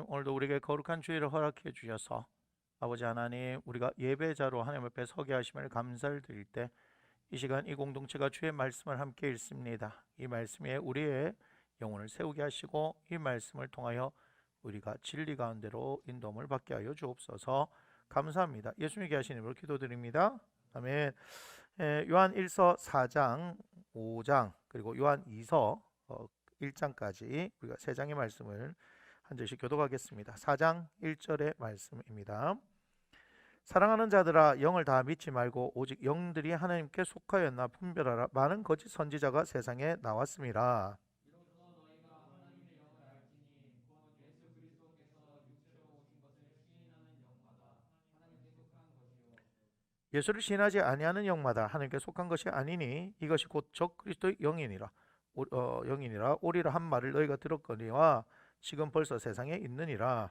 오늘도 우리에게 거룩한 주일을 허락해 주셔서 아버지 하나님, 우리가 예배자로 하나님 앞에 서게 하심을 감사를 드릴 때 이 시간 이 공동체가 주의 말씀을 함께 읽습니다. 이 말씀에 우리의 영혼을 세우게 하시고 이 말씀을 통하여 우리가 진리 가운데로 인도함을 받게 하여 주옵소서. 감사합니다. 예수님께 하신 이름으로 기도드립니다. 아멘. 요한 1서 4장, 5장 그리고 요한 2서 1장까지 우리가 세 장의 말씀을 한 절씩 교독하겠습니다. 4장 1절의 말씀입니다. 사랑하는 자들아, 영을 다 믿지 말고 오직 영들이 하나님께 속하였나 분별하라. 많은 거짓 선지자가 세상에 나왔습니다. 예수를 시인하지 아니하는 영마다 하나님께 속한 것이 아니니 이것이 곧 적그리스도의 영이니라. 영이니라 오리라 한 말을 너희가 들었거니와 지금 벌써 세상에 있느니라.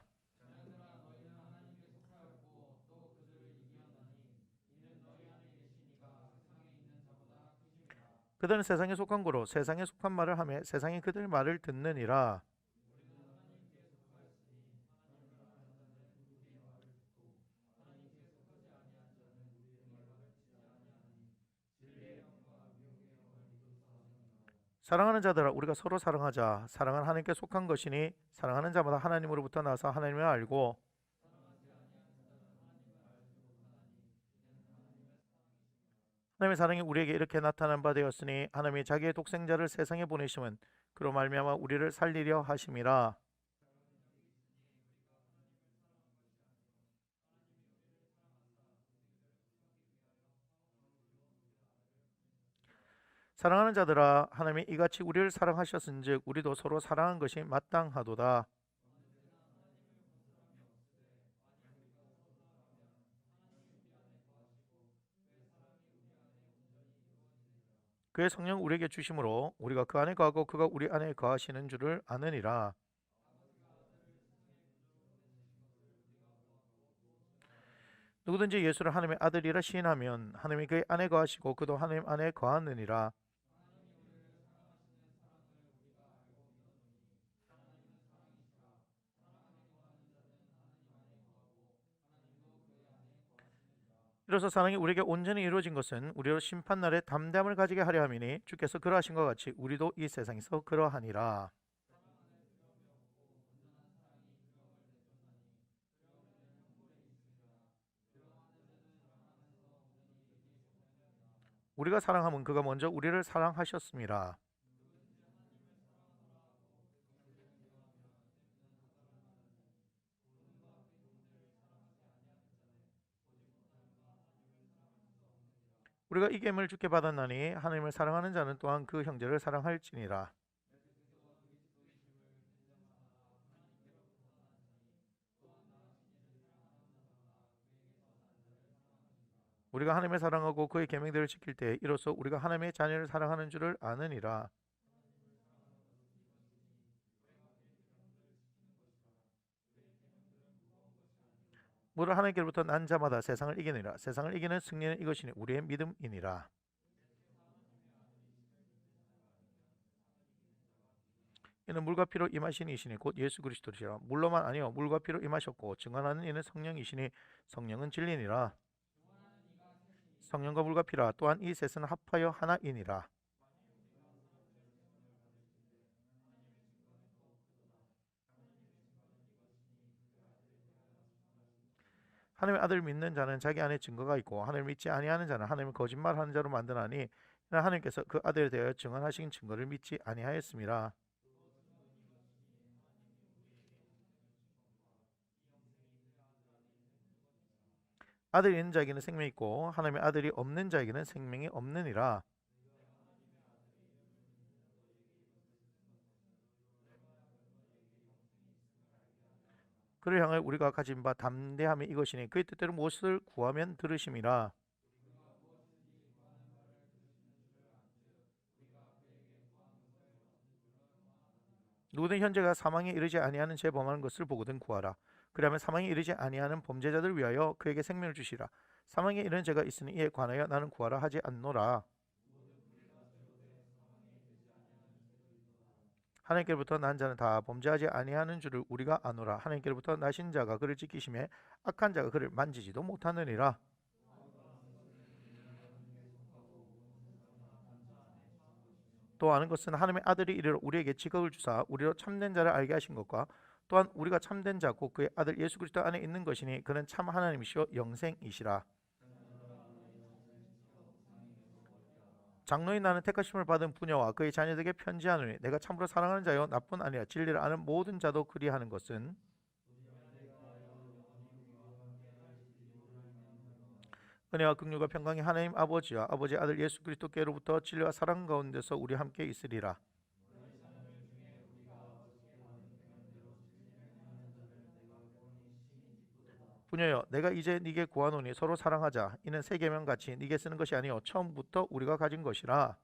그들은 세상에 속한 고로 세상에 속한 말을 하며 세상이 그들 말을 듣느니라. 사랑하는 자들아, 우리가 서로 사랑하자. 사랑은 하나님께 속한 것이니 사랑하는 자마다 하나님으로부터 나서 하나님을 알고 하나님의 사랑이 우리에게 이렇게 나타난 바 되었으니 하나님이 자기의 독생자를 세상에 보내심은 그로 말미암아 우리를 살리려 하심이라. 사랑하는 자들아, 하나님이 이같이 우리를 사랑하셨은즉 우리도 서로 사랑한 것이 마땅하도다. 그의 성령 우리에게 주심으로 우리가 그 안에 거하고 그가 우리 안에 거하시는 줄을 아느니라. 누구든지 예수를 하나님의 아들이라 시인하면 하나님이 그의 안에 거하시고 그도 하나님 안에 거하느니라. 이로써 사랑이 우리에게 온전히 이루어진 것은 우리로 심판날에 담대함을 가지게 하려 함이니 주께서 그러하신 것 같이 우리도 이 세상에서 그러하니라. 우리가 사랑함은 그가 먼저 우리를 사랑하셨습니다. 우리가 이 계명을 주께 받았나니 하나님을 사랑하는 자는 또한 그 형제를 사랑할지니라. 우리가 하나님을 사랑하고 그의 계명들을 지킬 때 이로써 우리가 하나님의 자녀를 사랑하는 줄을 아느니라. 무릇 하나님께로부터 난 자마다 세상을 이기느니라. 세상을 이기는 승리는 이것이니 우리의 믿음이니라. 이는 물과 피로 임하신 이시니 곧 예수 그리스도시라. 물로만 아니요 물과 피로 임하셨고 증언하는 이는 성령이시니 성령은 진리니라. 성령과 물과 피라. 또한 이 셋은 합하여 하나이니라. 하나님의 아들 믿는 자는 자기 안에 증거가 있고 하나님을 믿지 아니하는 자는 하나님을 거짓말하는 자로 만드나니 이는 하나님께서 그 아들에 대하여 증언하신 증거를 믿지 아니하였습니다. 아들이 있는 자에게는 생명이 있고 하나님의 아들이 없는 자에게는 생명이 없느니라. 그를 향하여 우리가 가진 바 담대함이 이것이니 그의 뜻대로 무엇을 구하면 들으심이라. 누구든 현재가 사망에 이르지 아니하는 죄 범하는 것을 보거든 구하라. 그러면 사망에 이르지 아니하는 범죄자들 위하여 그에게 생명을 주시라. 사망에 이르는 죄가 있으니 이에 관하여 나는 구하라 하지 않노라. 하나님께로부터 난 자는 다 범죄하지 아니하는 줄을 우리가 아노라. 하나님께로부터 나신 자가 그를 지키심에 악한 자가 그를 만지지도 못하느니라. 또 아는 것은 하나님의 아들이 이르러 우리에게 직업을 주사 우리로 참된 자를 알게 하신 것과 또한 우리가 참된 자 곧 그의 아들 예수 그리스도 안에 있는 것이니 그는 참 하나님이시요 영생이시라. 장로인 나는 택하심을 받은 부녀와 그의 자녀들에게 편지하노니 내가 참으로 사랑하는 자요 나뿐 아니라 진리를 아는 모든 자도 그리하는 것은 은혜와 긍휼과 평강이 하나님 아버지와 아버지 아들 예수 그리스도께로부터 진리와 사랑 가운데서 우리 함께 있으리라. 부녀여 내가 이제 네게 구하노니 서로 사랑하자. 이는 새 계명 같이 네게 쓰는 것이 아니요 처음부터 우리가 가진 것이라.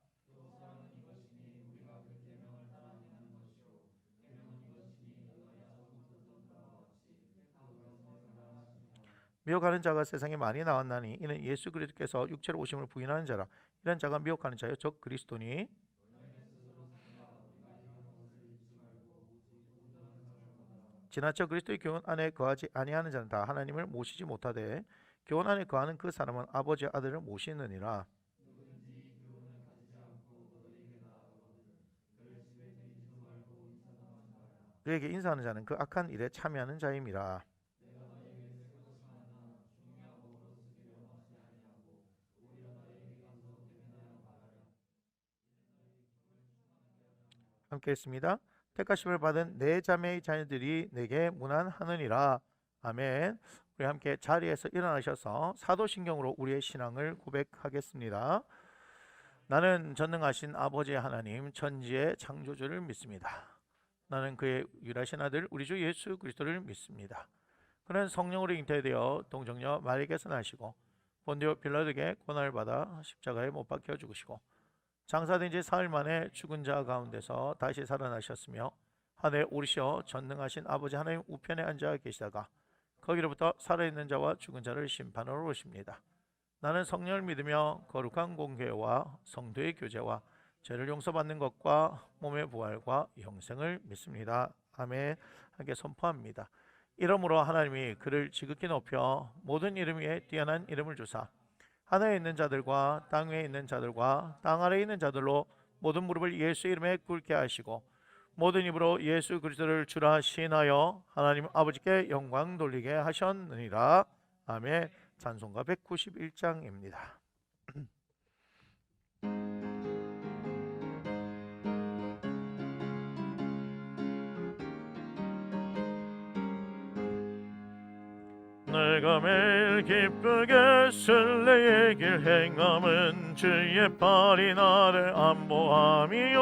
미혹하는 자가 세상에 많이 나왔나니 이는 예수 그리스도께서 육체로 오심을 부인하는 자라. 이런 자가 미혹하는 자요 즉 그리스도니. 지나쳐 그리스도의 교훈 안에 거하지 아니하는 자는 다 하나님을 모시지 못하되 교훈 안에 거하는 그 사람은 아버지와 아들을 모시느니라. 그에게 인사하는 자는 그 악한 일에 참여하는 자임이라. 함께 했습니다. 택하심을 받은 네 자매의 자녀들이 내게 문안하느니라. 아멘. 우리 함께 자리에서 일어나셔서 사도신경으로 우리의 신앙을 고백하겠습니다. 나는 전능하신 아버지 하나님 천지의 창조주를 믿습니다. 나는 그의 유일하신 아들 우리 주 예수 그리스도를 믿습니다. 그는 성령으로 잉태되어 동정녀 마리아에게서 나시고 본디오 빌라도에게 고난을 받아 십자가에 못 박혀 죽으시고 장사된 지 사흘 만에 죽은 자 가운데서 다시 살아나셨으며 하늘에 오르시어 전능하신 아버지 하나님 우편에 앉아 계시다가 거기로부터 살아있는 자와 죽은 자를 심판하러 오십니다. 나는 성령을 믿으며 거룩한 공회와 성도의 교제와 죄를 용서받는 것과 몸의 부활과 영생을 믿습니다. 아멘. 함께 선포합니다. 이러므로 하나님이 그를 지극히 높여 모든 이름 위에 뛰어난 이름을 주사 하늘에 있는 자들과 땅 위에 있는 자들과 땅 아래에 있는 자들로 모든 무릎을 예수 이름에 꿇게 하시고 모든 입으로 예수 그리스도를 주라 시인하여 하나님 아버지께 영광 돌리게 하셨느니라. 아멘. 찬송가 191장입니다. 내가 매일 기쁘게 순례의 길 행함은 주의 팔이 나를 안보함이요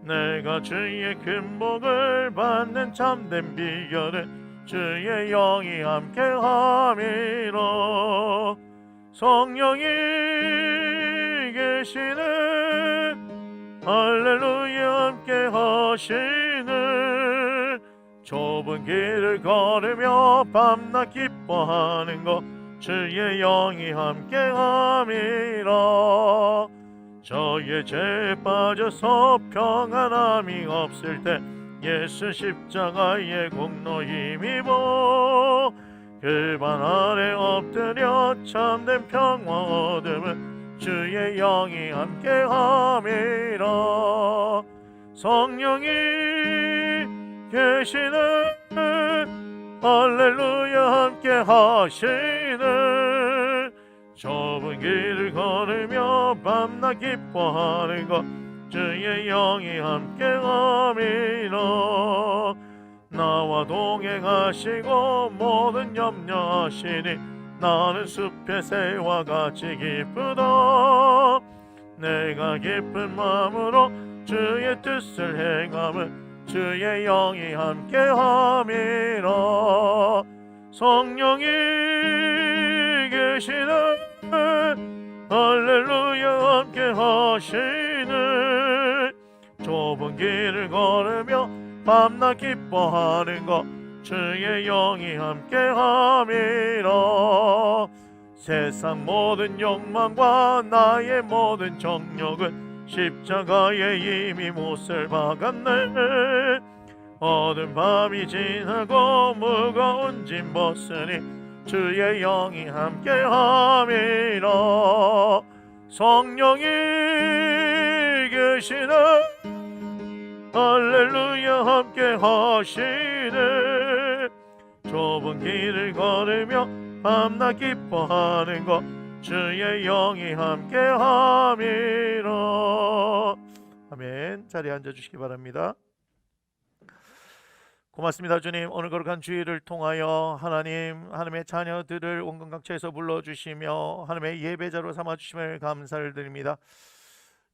내가 주의 큰 복을 받는 참된 비결은 주의 영이 함께함이라. 성령이 계시는 할렐루야 함께하시는 좁은 길을 걸으며 밤낮 기뻐하는 것 주의 영이 함께함이라. 저의 죄에 빠져서 평안함이 없을 때 예수 십자가의 공로 힘입어 그 발 아래 엎드려 참된 평화 얻음은 주의 영이 함께함이라. 성령이 계시는 할렐루야 함께 하시는 좁은 길을 걸으며 밤낮 기뻐하는 것 주의 영이 함께 함이라. 나와 동행하시고 모든 염려하시니 나는 숲의 새와 같이 기쁘다. 내가 기쁜 마음으로 주의 뜻을 행함은 주의 영이 함께함이라. 성령이 계시는 할렐루야 함께하시는 좁은 길을 걸으며 밤낮 기뻐하는 것 주의 영이 함께함이라. 세상 모든 욕망과 나의 모든 정욕은 십자가에 이미 못을 박았네. 어두운 밤이 지나고 무거운 짐 벗으니 주의 영이 함께함이라. 성령이 계시네. 할렐루야 함께 하시네. 좁은 길을 걸으며 밤낮 기뻐하는 것 주의 영이 함께 함이라. 아멘. 자리에 앉아주시기 바랍니다. 고맙습니다. 주님, 오늘 거룩한 주일을 통하여 하나님의 자녀들을 온갖 각처에서 불러주시며 하나님의 예배자로 삼아주심을 감사를 드립니다.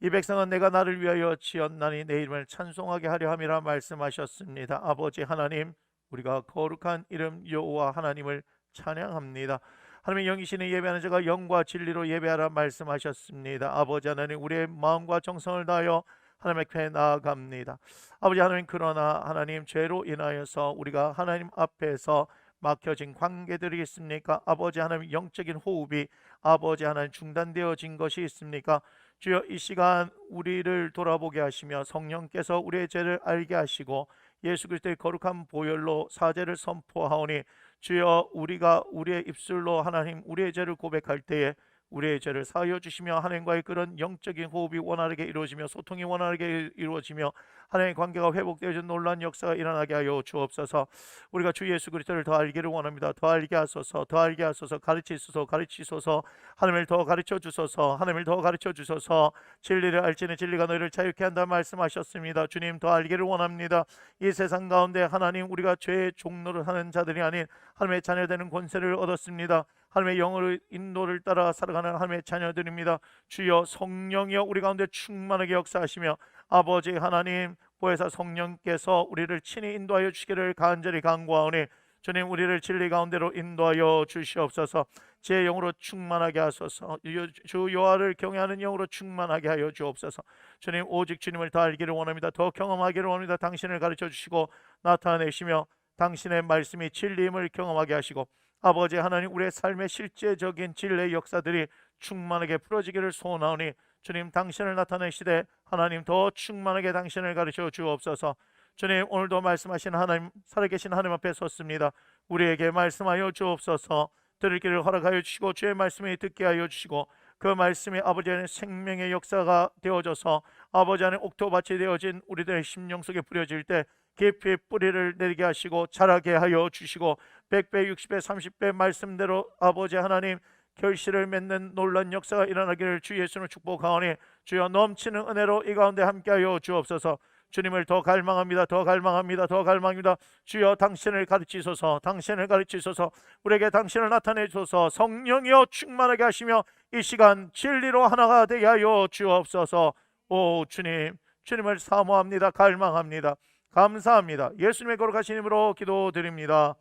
이 백성은 내가 나를 위하여 지었나니 내 이름을 찬송하게 하려 함이라 말씀하셨습니다. 아버지 하나님, 우리가 거룩한 이름 여호와 하나님을 찬양합니다. 하나님의 영이시는 예배하는 자가 영과 진리로 예배하라 말씀하셨습니다. 아버지 하나님, 우리의 마음과 정성을 다하여 하나님 앞에 나아갑니다. 아버지 하나님, 그러나 하나님 죄로 인하여서 우리가 하나님 앞에서 막혀진 관계들이 있습니까? 아버지 하나님, 영적인 호흡이 아버지 하나님 중단되어진 것이 있습니까? 주여, 이 시간 우리를 돌아보게 하시며 성령께서 우리의 죄를 알게 하시고 예수 그리스도의 거룩한 보혈로 사죄를 선포하오니 주여, 우리가 우리의 입술로 하나님 우리의 죄를 고백할 때에 우리의 죄를 사하여 주시며 하나님과의 그런 영적인 호흡이 원활하게 이루어지며 소통이 원활하게 이루어지며 하나님의 관계가 회복되어진 놀라운 역사가 일어나게 하여 주옵소서. 우리가 주 예수 그리스도를 더 알기를 원합니다. 더 알게 하소서. 더 알게 하소서. 가르치소서. 하나님을 더 가르쳐 주소서. 하나님을 더 가르쳐 주소서. 진리를 알지는 진리가 너희를 자유케 한다 말씀하셨습니다. 주님, 더 알기를 원합니다. 이 세상 가운데 하나님, 우리가 죄의 종로를 하는 자들이 아닌 하나님의 자녀되는 권세를 얻었습니다. 하나님의 영을 인도를 따라 살아가는 하나님의 자녀들입니다. 주여, 성령이여 우리 가운데 충만하게 역사하시며 아버지 하나님, 보혜사 성령께서 우리를 친히 인도하여 주시기를 간절히 간구하오니 주님, 우리를 진리 가운데로 인도하여 주시옵소서. 제 영으로 충만하게 하소서. 주 여호와를 경외하는 영으로 충만하게 하여 주옵소서. 주님, 오직 주님을 더 알기를 원합니다. 더 경험하기를 원합니다. 당신을 가르쳐 주시고 나타내시며 당신의 말씀이 진리임을 경험하게 하시고 아버지 하나님, 우리의 삶의 실제적인 진리의 역사들이 충만하게 풀어지기를 소원하오니 주님, 당신을 나타내시되 하나님 더 충만하게 당신을 가르쳐 주옵소서. 주님, 오늘도 말씀하신 하나님, 살아계신 하나님 앞에 섰습니다. 우리에게 말씀하여 주옵소서. 들을 길을 허락하여 주시고 주의 말씀이 듣게 하여 주시고 그 말씀이 아버지 안에 생명의 역사가 되어져서 아버지 안에 옥토밭이 되어진 우리들의 심령 속에 뿌려질 때 깊이 뿌리를 내리게 하시고 자라게 하여 주시고 100배, 60배, 30배 말씀대로 아버지 하나님 결실을 맺는 놀라운 역사가 일어나기를 주 예수는 축복하오니 주여, 넘치는 은혜로 이 가운데 함께하여 주옵소서. 주님을 더 갈망합니다. 더 갈망합니다. 더 갈망합니다. 주여, 당신을 가르치소서. 당신을 가르치소서. 우리에게 당신을 나타내 주소서. 성령이여 충만하게 하시며 이 시간 진리로 하나가 되게 하여 주옵소서. 오 주님, 주님을 사모합니다. 갈망합니다. 감사합니다. 예수님의 거룩하신 이름으로 기도드립니다.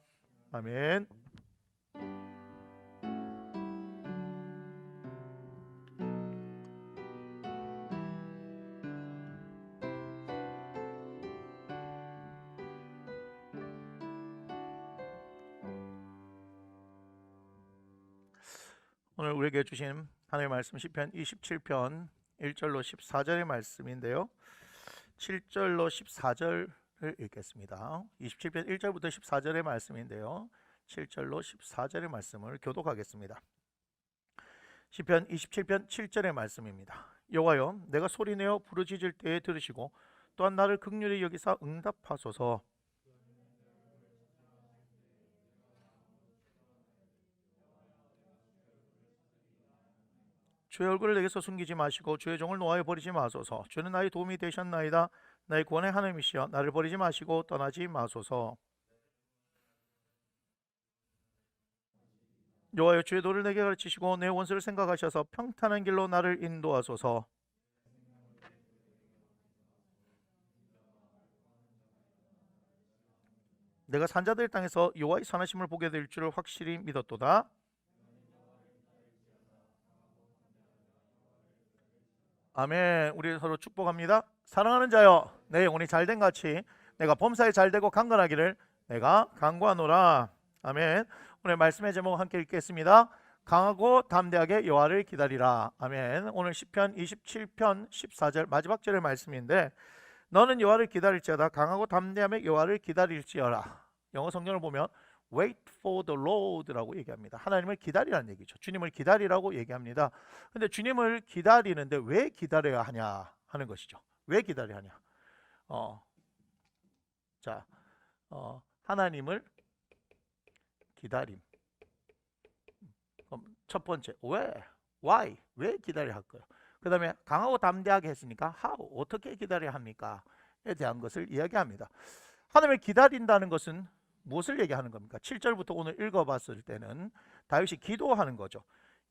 아멘. 오늘 우리에게 주신 하나님의 말씀 시편 27편 1절로 14절의 말씀인데요. 7절로 14절을 읽겠습니다. 27편 1절부터 14절의 말씀인데요. 7절로 14절의 말씀을 교독하겠습니다. 시편 27편 7절의 말씀입니다. 여호와여, 내가 소리내어 부르짖을 때에 들으시고 또한 나를 긍휼히 여기사 응답하소서. 주의 얼굴을 내게서 숨기지 마시고 주의 종을 노하여 버리지 마소서. 주는 나의 도움이 되셨나이다. 나의 구원의 하나님이시여, 나를 버리지 마시고 떠나지 마소서. 여호와여, 주의 도를 내게 가르치시고 내 원수를 생각하셔서 평탄한 길로 나를 인도하소서. 내가 산자들 땅에서 여호와의 선하심을 보게 될 줄을 확실히 믿었도다. 아멘. 우리 서로 축복합니다. 사랑하는 자여, 내 영혼이 잘된 같이 내가 범사에 잘되고 강건하기를 내가 간구하노라. 아멘. 오늘 말씀의 제목 함께 읽겠습니다. 강하고 담대하게 여호와를 기다리라. 아멘. 오늘 시편 27편 14절 마지막 절의 말씀인데 너는 여호와를 기다릴지어다 강하고 담대하며 여호와를 기다릴지어라. 영어 성경을 보면 wait for the Lord라고 얘기합니다. 하나님을 기다리라는 얘기죠. 주님을 기다리라고 얘기합니다. 근데 주님을 기다리는데 왜 기다려야 하냐 하는 것이죠. 왜 기다려야 하냐. 하나님을 기다림. 그럼 첫 번째, 왜? Why? 왜 기다려야 할까요? 그 다음에 강하고 담대하게 했으니까 how? 어떻게 기다려야 합니까? 에 대한 것을 이야기합니다. 하나님을 기다린다는 것은 무엇을 얘기하는 겁니까? 7절부터 오늘 읽어봤을 때는 다윗이 기도하는 거죠.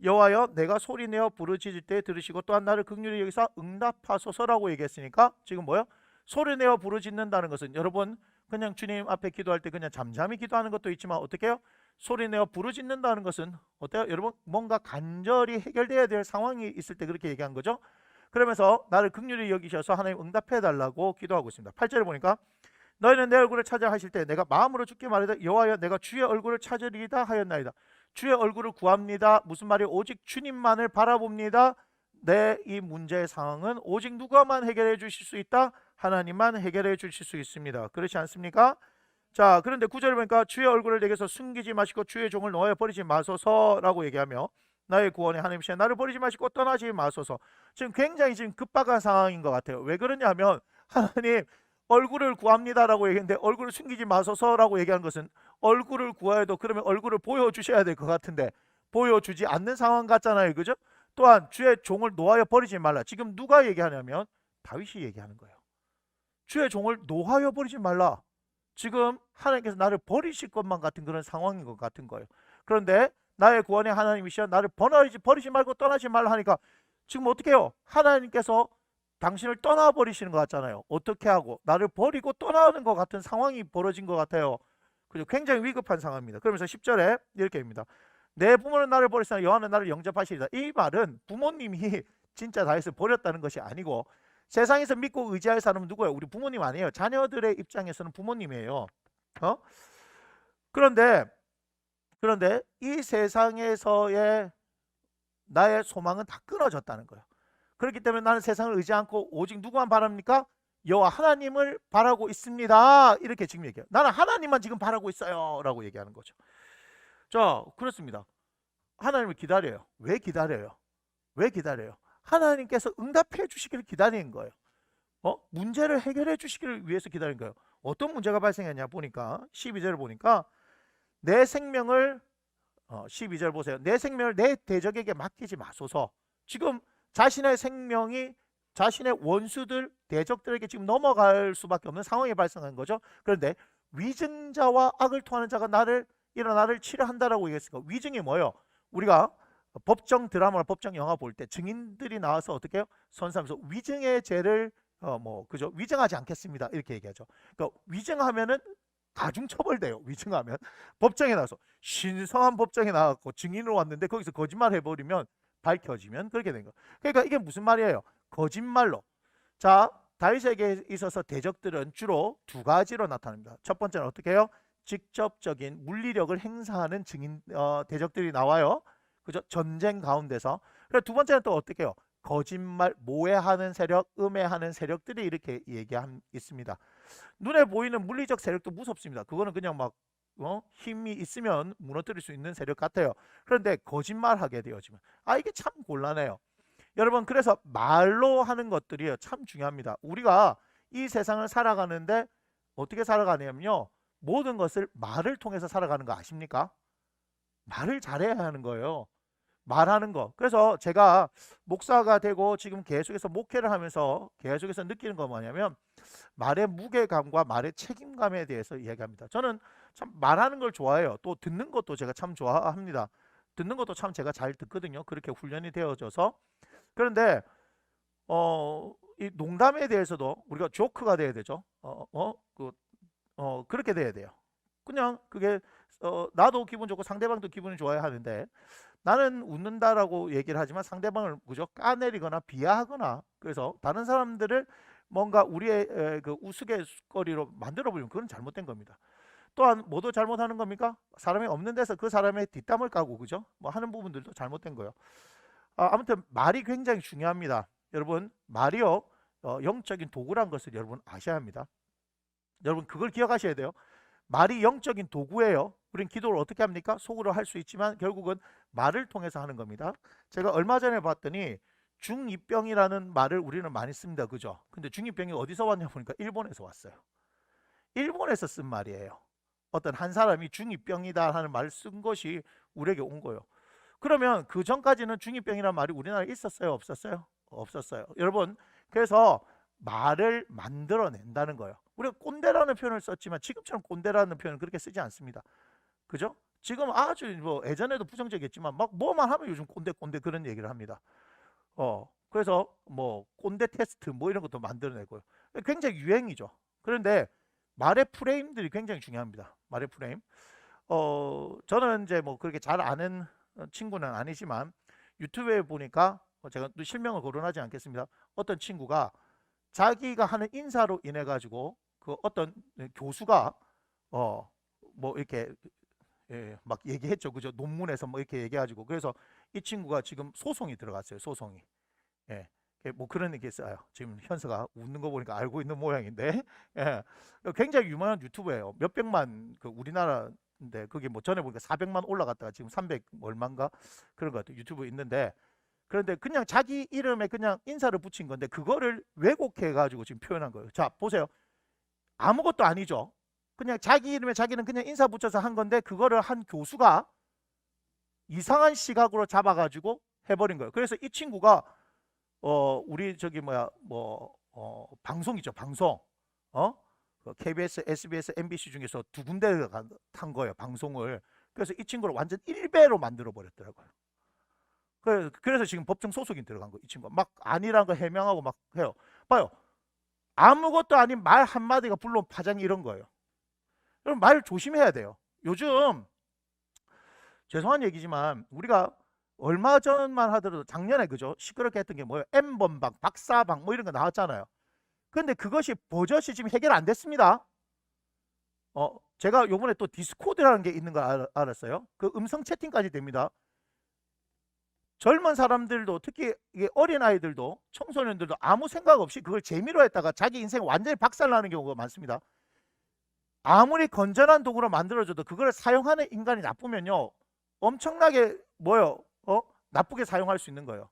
여호와여 내가 소리내어 부르짖을 때 들으시고 또한 나를 긍휼히 여기사 응답하소서라고 얘기했으니까 지금 뭐요? 소리내어 부르짖는다는 것은 여러분 그냥 주님 앞에 기도할 때 그냥 잠잠히 기도하는 것도 있지만 어떻게 해요? 소리내어 부르짖는다는 것은 어때요? 여러분 뭔가 간절히 해결돼야 될 상황이 있을 때 그렇게 얘기한 거죠. 그러면서 나를 긍휼히 여기셔서 하나님 응답해 달라고 기도하고 있습니다. 8절에 보니까 너희는 내 얼굴을 찾아 하실 때 내가 마음으로 주께 말하되 여호와여 내가 주의 얼굴을 찾으리이다 하였나이다. 주의 얼굴을 구합니다. 무슨 말이에요? 오직 주님만을 바라봅니다. 내 이 문제의 상황은 오직 누가만 해결해 주실 수 있다? 하나님만 해결해 주실 수 있습니다. 그렇지 않습니까? 자, 그런데 9절에 보니까 주의 얼굴을 내게서 숨기지 마시고 주의 종을 놓아 버리지 마소서라고 얘기하며 나의 구원의 하나님이시여 나를 버리지 마시고 떠나지 마소서. 지금 굉장히 지금 급박한 상황인 것 같아요. 왜 그러냐면 하나님 얼굴을 구합니다라고 얘기했는데 얼굴을 숨기지 마소서라고 얘기한 것은 얼굴을 구해도 그러면 얼굴을 보여주셔야 될 것 같은데 보여주지 않는 상황 같잖아요. 그죠? 또한 주의 종을 놓아여 버리지 말라. 지금 누가 얘기하냐면 다윗이 얘기하는 거예요. 주의 종을 놓아여 버리지 말라. 지금 하나님께서 나를 버리실 것만 같은 그런 상황인 것 같은 거예요. 그런데 나의 구원의 하나님이시여 나를 버리지 말고 떠나지 말라 하니까 지금 어떻게 해요? 하나님께서 당신을 떠나버리시는 것 같잖아요. 어떻게 하고 나를 버리고 떠나는 것 같은 상황이 벌어진 것 같아요. 그죠? 굉장히 위급한 상황입니다. 그러면서 10절에 이렇게 합니다. 내 부모는 나를 버렸으나 여호와는 나를 영접하시리다. 이 말은 부모님이 진짜 다윗을 버렸다는 것이 아니고 세상에서 믿고 의지할 사람은 누구예요? 우리 부모님 아니에요. 자녀들의 입장에서는 부모님이에요. 그런데 이 세상에서의 나의 소망은 다 끊어졌다는 거예요. 그렇기 때문에 나는 세상을 의지 않고 오직 누구만 바랍니까? 여호와 하나님을 바라고 있습니다. 이렇게 지금 얘기해요. 나는 하나님만 지금 바라고 있어요 라고 얘기하는 거죠. 자, 그렇습니다. 하나님을 기다려요. 왜 기다려요? 왜 기다려요? 하나님께서 응답해 주시기를 기다리는 거예요. 문제를 해결해 주시기를 위해서 기다린 거예요. 어떤 문제가 발생했냐 보니까 12절을 보니까 내 생명을 12절 보세요. 내 생명을 내 대적에게 맡기지 마소서. 지금 자신의 생명이 자신의 원수들 대적들에게 지금 넘어갈 수밖에 없는 상황이 발생한 거죠. 그런데 위증자와 악을 토하는 자가 나를 치료한다라고 얘기했으니까 위증이 뭐예요? 우리가 법정 드라마나 법정 영화 볼 때 증인들이 나와서 어떻게 해요? 선사하면서 위증의 죄를 그죠? 위증하지 않겠습니다. 이렇게 얘기하죠. 그러니까 위증하면은 가중 처벌돼요. 위증하면 법정에 나와서 신성한 법정에 나와서 증인으로 왔는데 거기서 거짓말 해버리면 밝혀지면 그렇게 된 거. 그러니까 이게 무슨 말이에요? 거짓말로. 자, 다윗에게 있어서 대적들은 주로 두 가지로 나타납니다. 첫 번째는 어떻게 해요? 직접적인 물리력을 행사하는 대적들이 나와요. 그죠? 전쟁 가운데서. 그리고 두 번째는 또 어떻게 해요? 거짓말, 모해하는 세력, 음해하는 세력들이 이렇게 있습니다. 눈에 보이는 물리적 세력도 무섭습니다. 그거는 그냥 막 힘이 있으면 무너뜨릴 수 있는 세력 같아요. 그런데 거짓말하게 되어지면 이게 참 곤란해요. 여러분, 그래서 말로 하는 것들이 참 중요합니다. 우리가 이 세상을 살아가는데 어떻게 살아가냐면요, 모든 것을 말을 통해서 살아가는 거 아십니까? 말을 잘해야 하는 거예요. 말하는 거. 그래서 제가 목사가 되고 지금 계속해서 목회를 하면서 계속해서 느끼는 건 뭐냐면 말의 무게감과 말의 책임감에 대해서 이야기합니다. 저는 참 말하는 걸 좋아해요. 또 듣는 것도 제가 참 좋아합니다. 듣는 것도 참 제가 잘 듣거든요. 그렇게 훈련이 되어져서. 그런데 이 농담에 대해서도 우리가 조크가 돼야 되죠. 그렇게 돼야 돼요. 그냥 그게 나도 기분 좋고 상대방도 기분이 좋아야 하는데 나는 웃는다라고 얘기를 하지만 상대방을 그저 까내리거나 비하하거나 그래서 다른 사람들을 뭔가 우리의 그 우스갯거리로 만들어 버리면 그건 잘못된 겁니다. 또한 뭐도 잘못하는 겁니까? 사람이 없는 데서 그 사람의 뒷담을 까고, 그죠? 뭐 하는 부분들도 잘못된 거예요. 아무튼 말이 굉장히 중요합니다. 여러분, 말이요, 영적인 도구란 것을 여러분 아셔야 합니다. 여러분, 그걸 기억하셔야 돼요. 말이 영적인 도구예요. 우린 기도를 어떻게 합니까? 속으로 할 수 있지만 결국은 말을 통해서 하는 겁니다. 제가 얼마 전에 봤더니 중2병이라는 말을 우리는 많이 씁니다. 그죠? 근데 중2병이 어디서 왔냐 보니까 일본에서 왔어요. 일본에서 쓴 말이에요. 어떤 한 사람이 중2병이다 하는 말을 쓴 것이 우리에게 온 거예요. 그러면 그 전까지는 중2병이라는 말이 우리나라에 있었어요? 없었어요? 없었어요. 여러분, 그래서 말을 만들어낸다는 거예요. 우리가 꼰대라는 표현을 썼지만 지금처럼 꼰대라는 표현은 그렇게 쓰지 않습니다. 그죠? 지금 아주 뭐 예전에도 부정적이었지만 막 뭐만 하면 요즘 꼰대 그런 얘기를 합니다. 그래서 뭐 꼰대 테스트 뭐 이런 것도 만들어내고요. 굉장히 유행이죠. 그런데 말의 프레임들이 굉장히 중요합니다. 말의 프레임. 저는 이제 뭐 그렇게 잘 아는 친구는 아니지만 유튜브에 보니까 제가 또 실명을 거론하지 않겠습니다. 어떤 친구가 자기가 하는 인사로 인해 가지고 그 어떤 교수가 뭐 이렇게 막 얘기했죠. 그죠? 논문에서 뭐 이렇게 얘기해가지고 그래서 이 친구가 지금 소송이 들어갔어요. 소송이. 뭐 그런 얘기 있어요. 지금 현서가 웃는 거 보니까 알고 있는 모양인데 굉장히 유명한 유튜브예요. 몇백만 그 우리나라인데 그게 뭐 전에 보니까 400만 올라갔다가 지금 300 얼마인가 그런 것 같아요. 유튜브 있는데 그런데 그냥 자기 이름에 그냥 인사를 붙인 건데 그거를 왜곡해 가지고 지금 표현한 거예요. 자, 보세요. 아무것도 아니죠. 그냥 자기 이름에 자기는 그냥 인사 붙여서 한 건데 그거를 한 교수가 이상한 시각으로 잡아가지고 해버린 거예요. 그래서 이 친구가 우리 저기 뭐야 방송이죠. 방송. KBS, SBS, MBC 중에서 두 군데를 탄 거예요. 방송을. 그래서 이 친구를 완전 1배로 만들어 버렸더라고요. 그래서 지금 법정 소송이 들어간 거. 이 친구가 막 아니라는 거 해명하고 막 해요. 봐요. 아무것도 아닌 말 한마디가 물론 파장이 이런 거예요. 여러분, 말 조심해야 돼요. 요즘 죄송한 얘기지만 우리가 얼마 전만 하더라도 작년에 그죠? 시끄럽게 했던 게 뭐예요? N번방, 박사방 뭐 이런 거 나왔잖아요. 근데 그것이 버젓이 지금 해결 안 됐습니다. 제가 요번에 또 디스코드라는 게 있는 거 알았어요. 그 음성 채팅까지 됩니다. 젊은 사람들도 특히 어린 아이들도 청소년들도 아무 생각 없이 그걸 재미로 했다가 자기 인생 완전히 박살나는 경우가 많습니다. 아무리 건전한 도구로 만들어져도 그걸 사용하는 인간이 나쁘면요 엄청나게 나쁘게 사용할 수 있는 거예요.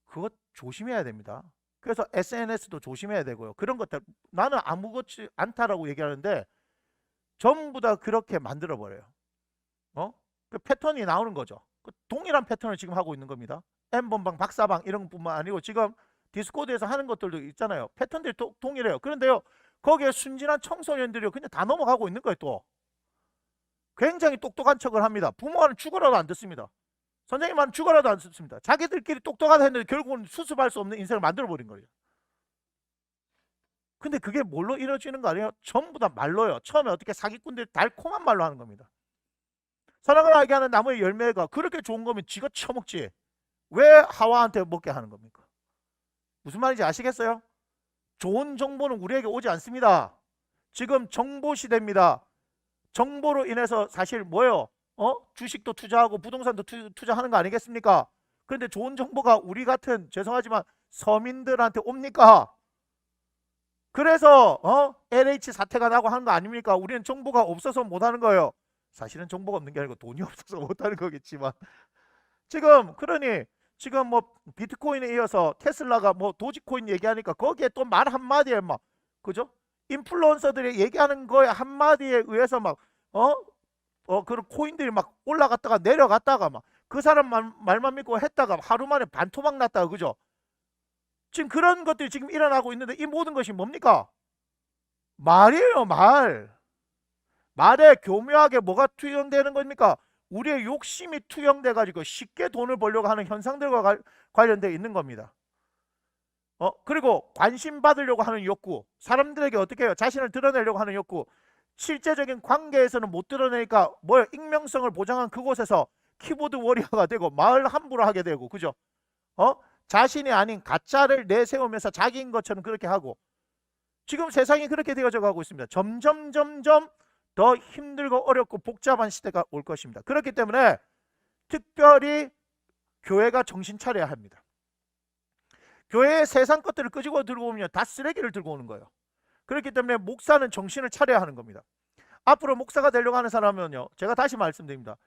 그거 조심해야 됩니다. 그래서 SNS도 조심해야 되고요. 그런 것들 나는 아무것지 않다라고 얘기하는데 전부 다 그렇게 만들어 버려요. 그 패턴이 나오는 거죠. 그 동일한 패턴을 지금 하고 있는 겁니다. N번방, 박사방 이런 뿐만 아니고 지금 디스코드에서 하는 것들도 있잖아요. 패턴들이 동일해요. 그런데요 거기에 순진한 청소년들이 그냥 다 넘어가고 있는 거예요. 또 굉장히 똑똑한 척을 합니다. 부모는 죽어라도 안 듣습니다. 선생님은 죽어라도 안 듣습니다. 자기들끼리 똑똑하다 했는데 결국은 수습할 수 없는 인생을 만들어버린 거예요. 근데 그게 뭘로 이루어지는 거 아니에요? 전부 다 말로요. 처음에 어떻게 사기꾼들이 달콤한 말로 하는 겁니다. 사랑을 알게 하는 나무의 열매가 그렇게 좋은 거면 지가 처먹지 왜 하와한테 먹게 하는 겁니까? 무슨 말인지 아시겠어요? 좋은 정보는 우리에게 오지 않습니다. 지금 정보 시대입니다. 정보로 인해서 사실 뭐예요? 주식도 투자하고 부동산도 투자하는 거 아니겠습니까? 그런데 좋은 정보가 우리 같은 죄송하지만 서민들한테 옵니까? 그래서 LH 사태가 나고 하는 거 아닙니까? 우리는 정보가 없어서 못하는 거예요. 사실은 정보가 없는 게 아니고 돈이 없어서 못하는 거겠지만 그러니 지금 뭐 비트코인에 이어서 테슬라가 뭐 도지코인 얘기하니까 거기에 또 말 한마디에 막 그죠? 인플루언서들이 얘기하는 거에 한마디에 의해서 막 그런 코인들이 막 올라갔다가 내려갔다가 막 그 사람 말만 믿고 했다가 하루 만에 반토막 났다가 그죠? 지금 그런 것들이 지금 일어나고 있는데 이 모든 것이 뭡니까? 말이에요. 말에 교묘하게 뭐가 투영되는 겁니까? 우리의 욕심이 투영돼 가지고 쉽게 돈을 벌려고 하는 현상들과 관련되어 있는 겁니다. 그리고 관심 받으려고 하는 욕구, 사람들에게 어떻게 해요? 자신을 드러내려고 하는 욕구, 실제적인 관계에서는 못 드러내니까 뭐예요? 익명성을 보장한 그곳에서 키보드 워리어가 되고 말 함부로 하게 되고 그죠? 자신이 아닌 가짜를 내세우면서 자기인 것처럼 그렇게 하고 지금 세상이 그렇게 되어져 가고 있습니다. 점점 더 힘들고 어렵고 복잡한 시대가 올 것입니다. 그렇기 때문에 특별히 교회가 정신 차려야 합니다. 교회의 세상 것들을 끄집어 들고 오면 다 쓰레기를 들고 오는 거예요. 그렇기 때문에 목사는 정신을 차려야 하는 겁니다. 앞으로 목사가 되려고 하는 사람은요, 제가 다시 말씀드립니다.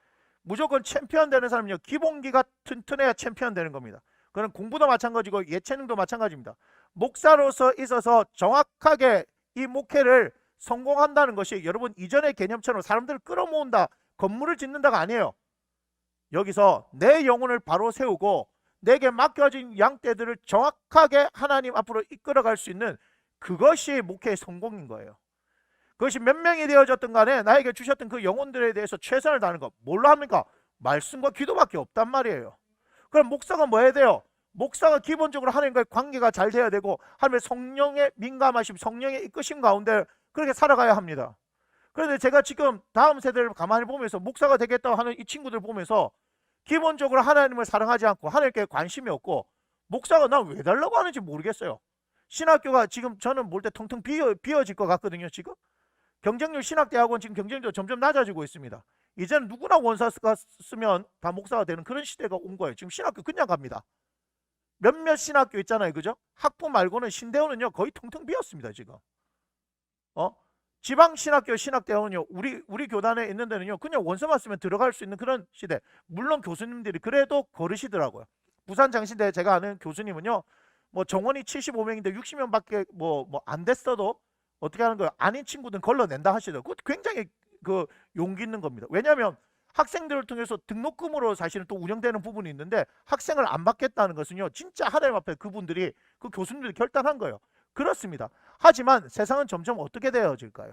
무조건 챔피언 되는 사람은요, 기본기가 튼튼해야 챔피언 되는 겁니다. 그건 공부도 마찬가지고 예체능도 마찬가지입니다. 목사로서 있어서 정확하게 이 목회를 성공한다는 것이 여러분 이전의 개념처럼 사람들을 끌어모은다, 건물을 짓는다가 아니에요. 여기서 내 영혼을 바로 세우고 내게 맡겨진 양떼들을 정확하게 하나님 앞으로 이끌어갈 수 있는 그것이 목회의 성공인 거예요. 그것이 몇 명이 되어졌든 간에 나에게 주셨던 그 영혼들에 대해서 최선을 다하는 것, 뭘로 합니까? 말씀과 기도밖에 없단 말이에요. 그럼 목사가 뭐 해야 돼요? 목사가 기본적으로 하나님과의 관계가 잘 돼야 되고 하나님의 성령의 민감하심, 성령의 이끄심 가운데 그렇게 살아가야 합니다. 그런데 제가 지금 다음 세대를 가만히 보면서 목사가 되겠다고 하는 이 친구들 보면서 기본적으로 하나님을 사랑하지 않고 하나님께 관심이 없고 목사가 나 왜 달라고 하는지 모르겠어요. 신학교가 지금 저는 볼 때 텅텅 비어질 것 같거든요. 지금 경쟁률 신학대학원 지금 경쟁률도 점점 낮아지고 있습니다. 이제는 누구나 원사가 쓰면 다 목사가 되는 그런 시대가 온 거예요. 지금 신학교 그냥 갑니다. 몇몇 신학교 있잖아요. 그죠? 학부 말고는 신대원은요 거의 텅텅 비었습니다. 지금 지방 신학교 신학대원은요 우리 교단에 있는 데는요 그냥 원서만 쓰면 들어갈 수 있는 그런 시대. 물론 교수님들이 그래도 거르시더라고요. 부산 장신대 제가 아는 교수님은요 뭐 정원이 75명인데 60명밖에 뭐 안 됐어도 어떻게 하는 거예요? 아닌 친구들은 걸러낸다 하시더라고요. 그것도 굉장히 그 용기 있는 겁니다. 왜냐하면 학생들을 통해서 등록금으로 사실은 또 운영되는 부분이 있는데 학생을 안 받겠다는 것은요 진짜 하나님 앞에 그분들이 그 교수님들이 결단한 거예요. 그렇습니다. 하지만 세상은 점점 어떻게 되어질까요?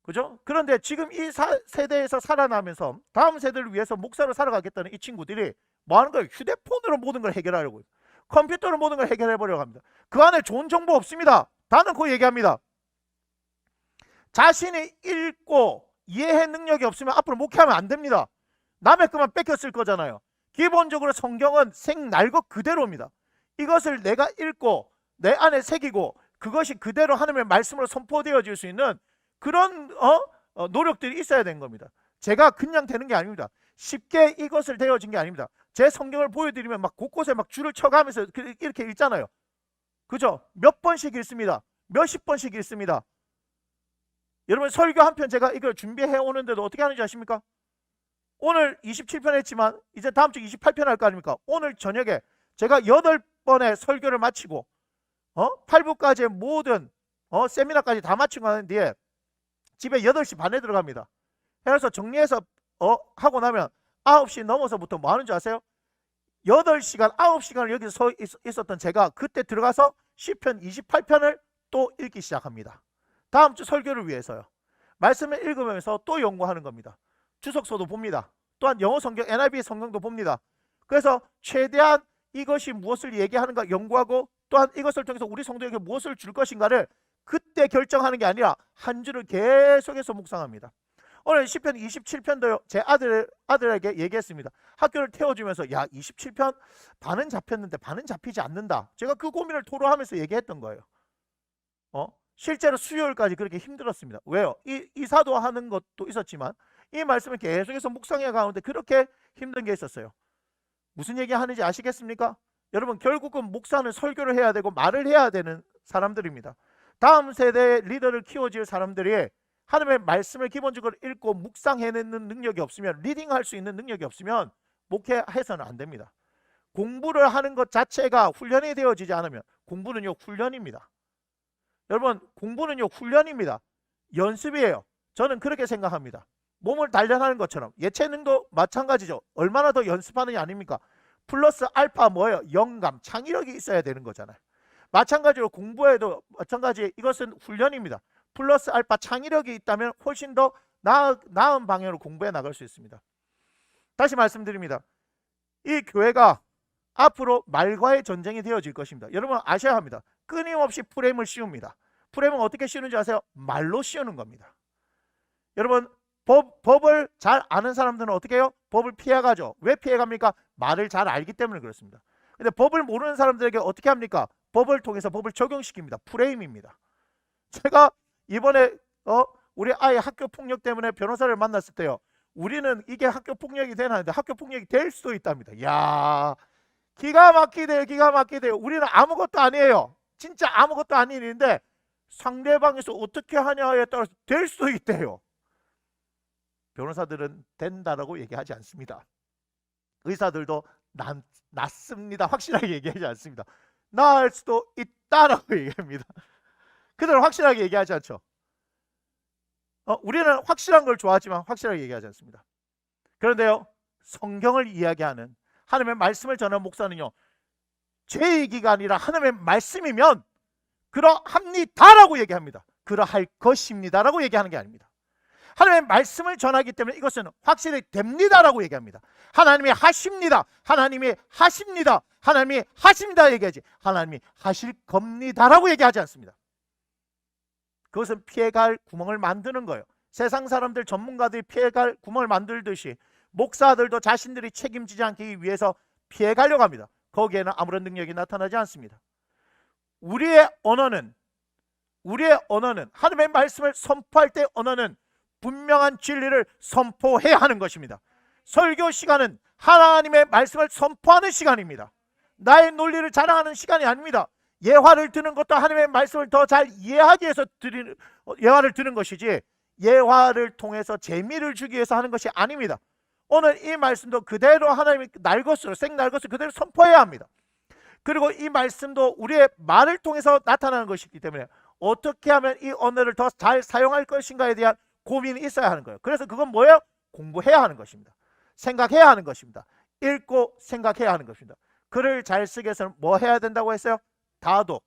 그죠? 그런데 지금 이 세대에서 살아나면서 다음 세대를 위해서 목사로 살아가겠다는 이 친구들이 뭐 하는 거예요? 휴대폰으로 모든 걸 해결하려고, 컴퓨터로 모든 걸 해결해 보려고 합니다. 그 안에 좋은 정보 없습니다. 다는 그 얘기합니다. 자신이 읽고 이해의 능력이 없으면 앞으로 목회하면 안 됩니다. 남의 것만 뺏겼을 거잖아요. 기본적으로 성경은 생날것 그대로입니다. 이것을 내가 읽고 내 안에 새기고 그것이 그대로 하나님의 말씀으로 선포되어질 수 있는 그런 노력들이 있어야 되는 겁니다. 제가 그냥 되는 게 아닙니다. 쉽게 이것을 되어진 게 아닙니다. 제 성경을 보여드리면 막 곳곳에 막 줄을 쳐가면서 이렇게 읽잖아요. 그죠? 몇 번씩 읽습니다. 몇십 번씩 읽습니다. 여러분 설교 한 편 제가 이걸 준비해 오는데도 어떻게 하는지 아십니까? 오늘 27편 했지만 이제 다음 주 28편 할 거 아닙니까? 오늘 저녁에 제가 8번의 설교를 마치고 8부까지의 모든 세미나까지 다 마치고 나는 뒤에 집에 8시 반에 들어갑니다. 그래서 정리해서 하고 나면 9시 넘어서부터 뭐 하는 줄 아세요? 8시간, 9시간을 여기서 서 있었던 제가 그때 들어가서 시편 28편을 또 읽기 시작합니다. 다음 주 설교를 위해서요. 말씀을 읽으면서 또 연구하는 겁니다. 주석서도 봅니다. 또한 영어 성경, NIV 성경도 봅니다. 그래서 최대한 이것이 무엇을 얘기하는가 연구하고 또한 이것을 통해서 우리 성도에게 무엇을 줄 것인가를 그때 결정하는 게 아니라 한 주를 계속해서 묵상합니다. 오늘 시편 27편도요. 제 아들에게 얘기했습니다. 학교를 태워주면서 야 27편 반은 잡혔는데 반은 잡히지 않는다. 제가 그 고민을 토로하면서 얘기했던 거예요. 실제로 수요일까지 그렇게 힘들었습니다. 왜요? 이사도 하는 것도 있었지만 이 말씀을 계속해서 묵상해 가는데 그렇게 힘든 게 있었어요. 무슨 얘기 하는지 아시겠습니까? 여러분 결국은 목사는 설교를 해야 되고 말을 해야 되는 사람들입니다. 다음 세대의 리더를 키워줄 사람들이 하나님의 말씀을 기본적으로 읽고 묵상해내는 능력이 없으면, 리딩할 수 있는 능력이 없으면 목회해서는 안 됩니다. 공부를 하는 것 자체가 훈련이 되어지지 않으면, 공부는요 훈련입니다. 여러분 공부는요 훈련입니다. 연습이에요. 저는 그렇게 생각합니다. 몸을 단련하는 것처럼 예체능도 마찬가지죠. 얼마나 더 연습하느냐 아닙니까? 플러스 알파 뭐예요? 영감, 창의력이 있어야 되는 거잖아요. 마찬가지로 공부에도 마찬가지, 이것은 훈련입니다. 플러스 알파 창의력이 있다면 훨씬 더 나은 방향으로 공부해 나갈 수 있습니다. 다시 말씀드립니다. 이 교회가 앞으로 말과의 전쟁이 되어질 것입니다. 여러분 아셔야 합니다. 끊임없이 프레임을 씌웁니다. 프레임은 어떻게 씌우는지 아세요? 말로 씌우는 겁니다. 여러분 법을 잘 아는 사람들은 어떻게 해요? 법을 피해가죠. 왜 피해갑니까? 말을 잘 알기 때문에 그렇습니다. 근데 법을 모르는 사람들에게 어떻게 합니까? 법을 통해서 법을 적용시킵니다. 프레임입니다. 제가 이번에 우리 아이 학교 폭력 때문에 변호사를 만났을 때요, 우리는 이게 학교 폭력이 되나는데 학교 폭력이 될 수도 있답니다. 야, 기가 막히대요. 기가 막히대요. 우리는 아무것도 아니에요. 진짜 아무것도 아닌 일인데 상대방에서 어떻게 하냐에 따라서 될 수도 있대요. 변호사들은 된다라고 얘기하지 않습니다. 의사들도 낫습니다. 확실하게 얘기하지 않습니다. 나을 수도 있다라고 얘기합니다. 그들은 확실하게 얘기하지 않죠. 우리는 확실한 걸 좋아하지만 확실하게 얘기하지 않습니다. 그런데요, 성경을 이야기하는 하나님의 말씀을 전하는 목사는요, 제 얘기가 아니라 하나님의 말씀이면 그러합니다라고 얘기합니다. 그러할 것입니다라고 얘기하는 게 아닙니다. 하나님의 말씀을 전하기 때문에 이것은 확실히 됩니다라고 얘기합니다. 하나님이 하십니다. 하나님이 하십니다. 하나님이 하십니다 얘기하지, 하나님이 하실 겁니다라고 얘기하지 않습니다. 그것은 피해갈 구멍을 만드는 거예요. 세상 사람들, 전문가들이 피해갈 구멍을 만들듯이 목사들도 자신들이 책임지지 않기 위해서 피해가려고 합니다. 거기에는 아무런 능력이 나타나지 않습니다. 우리의 언어는 하나님의 말씀을 선포할 때 언어는 분명한 진리를 선포해야 하는 것입니다. 설교 시간은 하나님의 말씀을 선포하는 시간입니다. 나의 논리를 자랑하는 시간이 아닙니다. 예화를 드는 것도 하나님의 말씀을 더 잘 이해하기 위해서 예화를 드는 것이지, 예화를 통해서 재미를 주기 위해서 하는 것이 아닙니다. 오늘 이 말씀도 그대로 하나님의 날것으로, 생날것으로 그대로 선포해야 합니다. 그리고 이 말씀도 우리의 말을 통해서 나타나는 것이기 때문에 어떻게 하면 이 언어를 더 잘 사용할 것인가에 대한 고민이 있어야 하는 거예요. 그래서 그건 뭐예요? 공부해야 하는 것입니다. 생각해야 하는 것입니다. 읽고 생각해야 하는 것입니다. 글을 잘 쓰기 위해서는 뭐 해야 된다고 했어요? 다독,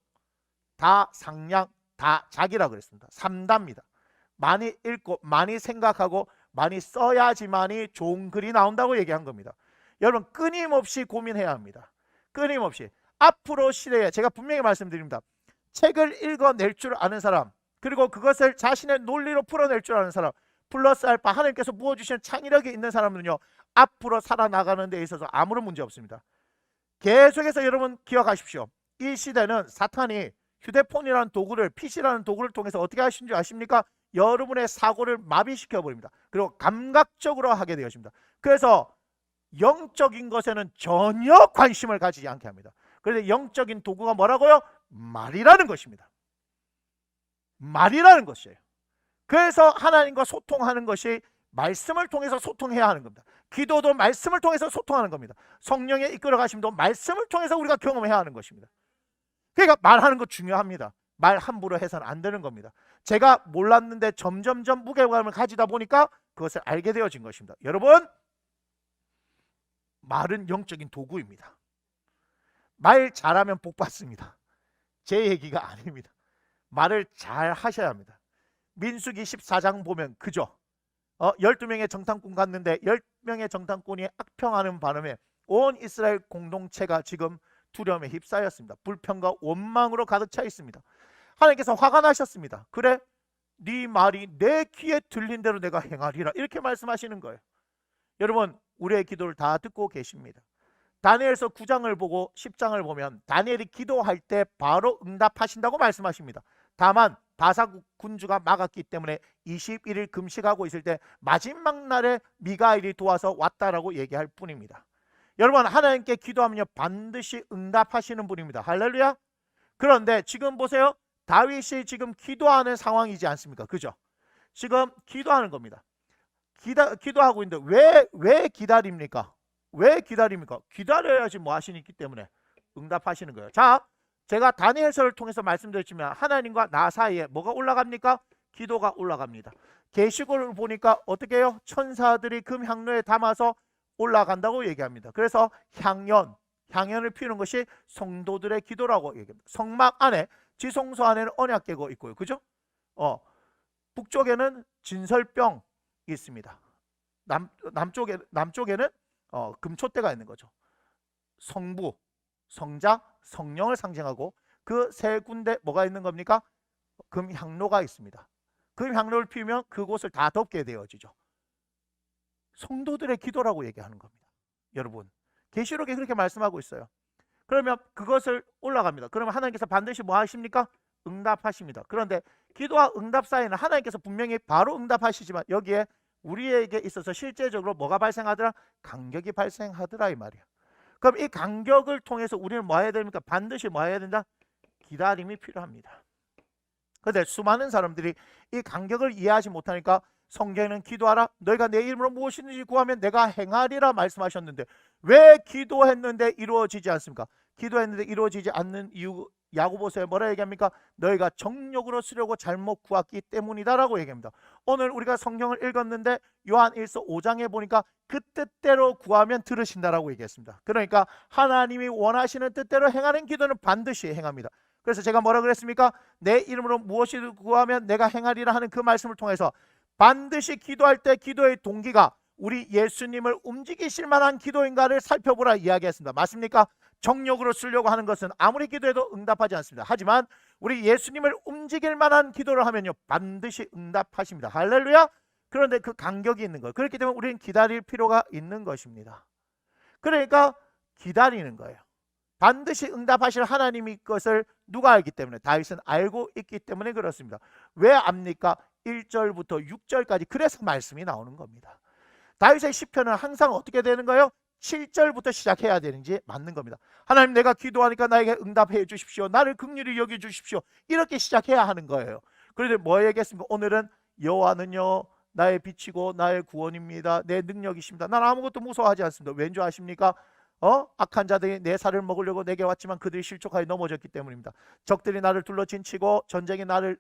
다상량, 다작이라고 그랬습니다. 3다입니다. 많이 읽고 많이 생각하고 많이 써야지만이 좋은 글이 나온다고 얘기한 겁니다. 여러분, 끊임없이 고민해야 합니다. 끊임없이. 앞으로 시대에 제가 분명히 말씀드립니다. 책을 읽어낼 줄 아는 사람, 그리고 그것을 자신의 논리로 풀어낼 줄 아는 사람, 플러스 알파 하나님께서 부어주시는 창의력이 있는 사람은요, 앞으로 살아나가는 데 있어서 아무런 문제 없습니다. 계속해서 여러분 기억하십시오. 이 시대는 사탄이 휴대폰이라는 도구를, PC라는 도구를 통해서 어떻게 하시는 줄 아십니까? 여러분의 사고를 마비시켜 버립니다. 그리고 감각적으로 하게 되었습니다. 그래서 영적인 것에는 전혀 관심을 가지지 않게 합니다. 그런데 영적인 도구가 뭐라고요? 말이라는 것입니다. 말이라는 것이에요. 그래서 하나님과 소통하는 것이 말씀을 통해서 소통해야 하는 겁니다. 기도도 말씀을 통해서 소통하는 겁니다. 성령의 이끌어 가심도 말씀을 통해서 우리가 경험해야 하는 것입니다. 그러니까 말하는 거 중요합니다. 말 함부로 해서는 안 되는 겁니다. 제가 몰랐는데 점점점 무게감을 가지다 보니까 그것을 알게 되어진 것입니다. 여러분, 말은 영적인 도구입니다. 말 잘하면 복 받습니다. 제 얘기가 아닙니다. 말을 잘 하셔야 합니다. 민수기 14장 보면 그죠? 12명의 정탐꾼 갔는데 10명의 정탐꾼이 악평하는 바람에 온 이스라엘 공동체가 지금 두려움에 휩싸였습니다. 불평과 원망으로 가득 차 있습니다. 하나님께서 화가 나셨습니다. 그래, 네 말이 내 귀에 들린 대로 내가 행하리라, 이렇게 말씀하시는 거예요. 여러분, 우리의 기도를 다 듣고 계십니다. 다니엘서 9장을 보고 10장을 보면 다니엘이 기도할 때 바로 응답하신다고 말씀하십니다. 다만 바사 군주가 막았기 때문에 21일 금식하고 있을 때 마지막 날에 미가엘이 도와서 왔다라고 얘기할 뿐입니다. 여러분, 하나님께 기도하면요 반드시 응답하시는 분입니다. 할렐루야. 그런데 지금 보세요. 다윗이 지금 기도하는 상황이지 않습니까? 그죠? 지금 기도하는 겁니다. 기도하고 있는데 왜 기다립니까? 왜 기다립니까? 기다려야지 뭐 하시니 있기 때문에 응답하시는 거예요. 자, 제가 다니엘서를 통해서 말씀드렸지만 하나님과 나 사이에 뭐가 올라갑니까? 기도가 올라갑니다. 계시록을 보니까 어떻게 해요? 천사들이 금 향로에 담아서 올라간다고 얘기합니다. 그래서 향연을 피우는 것이 성도들의 기도라고 얘기합니다. 성막 안에, 지성소 안에는 언약궤가 있고요. 그죠? 북쪽에는 진설병이 있습니다. 남쪽에는 금촛대가 있는 거죠. 성부, 성자, 성령을 상징하고 그 세 군데 뭐가 있는 겁니까? 금향로가 있습니다. 금향로를 피우면 그곳을 다 덮게 되어지죠. 성도들의 기도라고 얘기하는 겁니다. 여러분, 계시록에 그렇게 말씀하고 있어요. 그러면 그것을 올라갑니다. 그러면 하나님께서 반드시 뭐 하십니까? 응답하십니다. 그런데 기도와 응답 사이는 하나님께서 분명히 바로 응답하시지만 여기에 우리에게 있어서 실제적으로 뭐가 발생하더라? 간격이 발생하더라 이 말이야. 그럼 이 간격을 통해서 우리는 뭐 해야 됩니까? 반드시 뭐 해야 된다? 기다림이 필요합니다. 그런데 수많은 사람들이 이 간격을 이해하지 못하니까 성경에는 기도하라 너희가 내 이름으로 무엇이든지 구하면 내가 행하리라 말씀하셨는데 왜 기도했는데 이루어지지 않습니까? 기도했는데 이루어지지 않는 이유 야고보서에 뭐라 얘기합니까? 너희가 정욕으로 쓰려고 잘못 구했기 때문이다라고 얘기합니다. 오늘 우리가 성경을 읽었는데 요한 1서 5장에 보니까 그 뜻대로 구하면 들으신다라고 얘기했습니다. 그러니까 하나님이 원하시는 뜻대로 행하는 기도는 반드시 행합니다. 그래서 제가 뭐라 그랬습니까? 내 이름으로 무엇이든 구하면 내가 행하리라 하는 그 말씀을 통해서 반드시 기도할 때 기도의 동기가 우리 예수님을 움직이실 만한 기도인가를 살펴보라 이야기했습니다. 맞습니까? 정욕으로 쓰려고 하는 것은 아무리 기도해도 응답하지 않습니다. 하지만 우리 예수님을 움직일 만한 기도를 하면요 반드시 응답하십니다. 할렐루야. 그런데 그 간격이 있는 거예요. 그렇기 때문에 우리는 기다릴 필요가 있는 것입니다. 그러니까 기다리는 거예요. 반드시 응답하실 하나님의 것을 누가 알기 때문에? 다윗은 알고 있기 때문에 그렇습니다. 왜 압니까? 1절부터 6절까지 그래서 말씀이 나오는 겁니다. 다윗의 시편은 항상 어떻게 되는 거예요? 7절부터 시작해야 되는지 맞는 겁니다. 하나님 내가 기도하니까 나에게 응답해 주십시오. 나를 긍휼히 여겨 주십시오. 이렇게 시작해야 하는 거예요. 그런데 뭐 얘기했습니까? 오늘은 여호와는요 나의 빛이고 나의 구원입니다. 내 능력이십니다. 나는 아무것도 무서워하지 않습니다. 왠 줄 아십니까? 악한 자들이 내 살을 먹으려고 내게 왔지만 그들이 실족하여 넘어졌기 때문입니다. 적들이 나를 둘러친치고 전쟁이 나를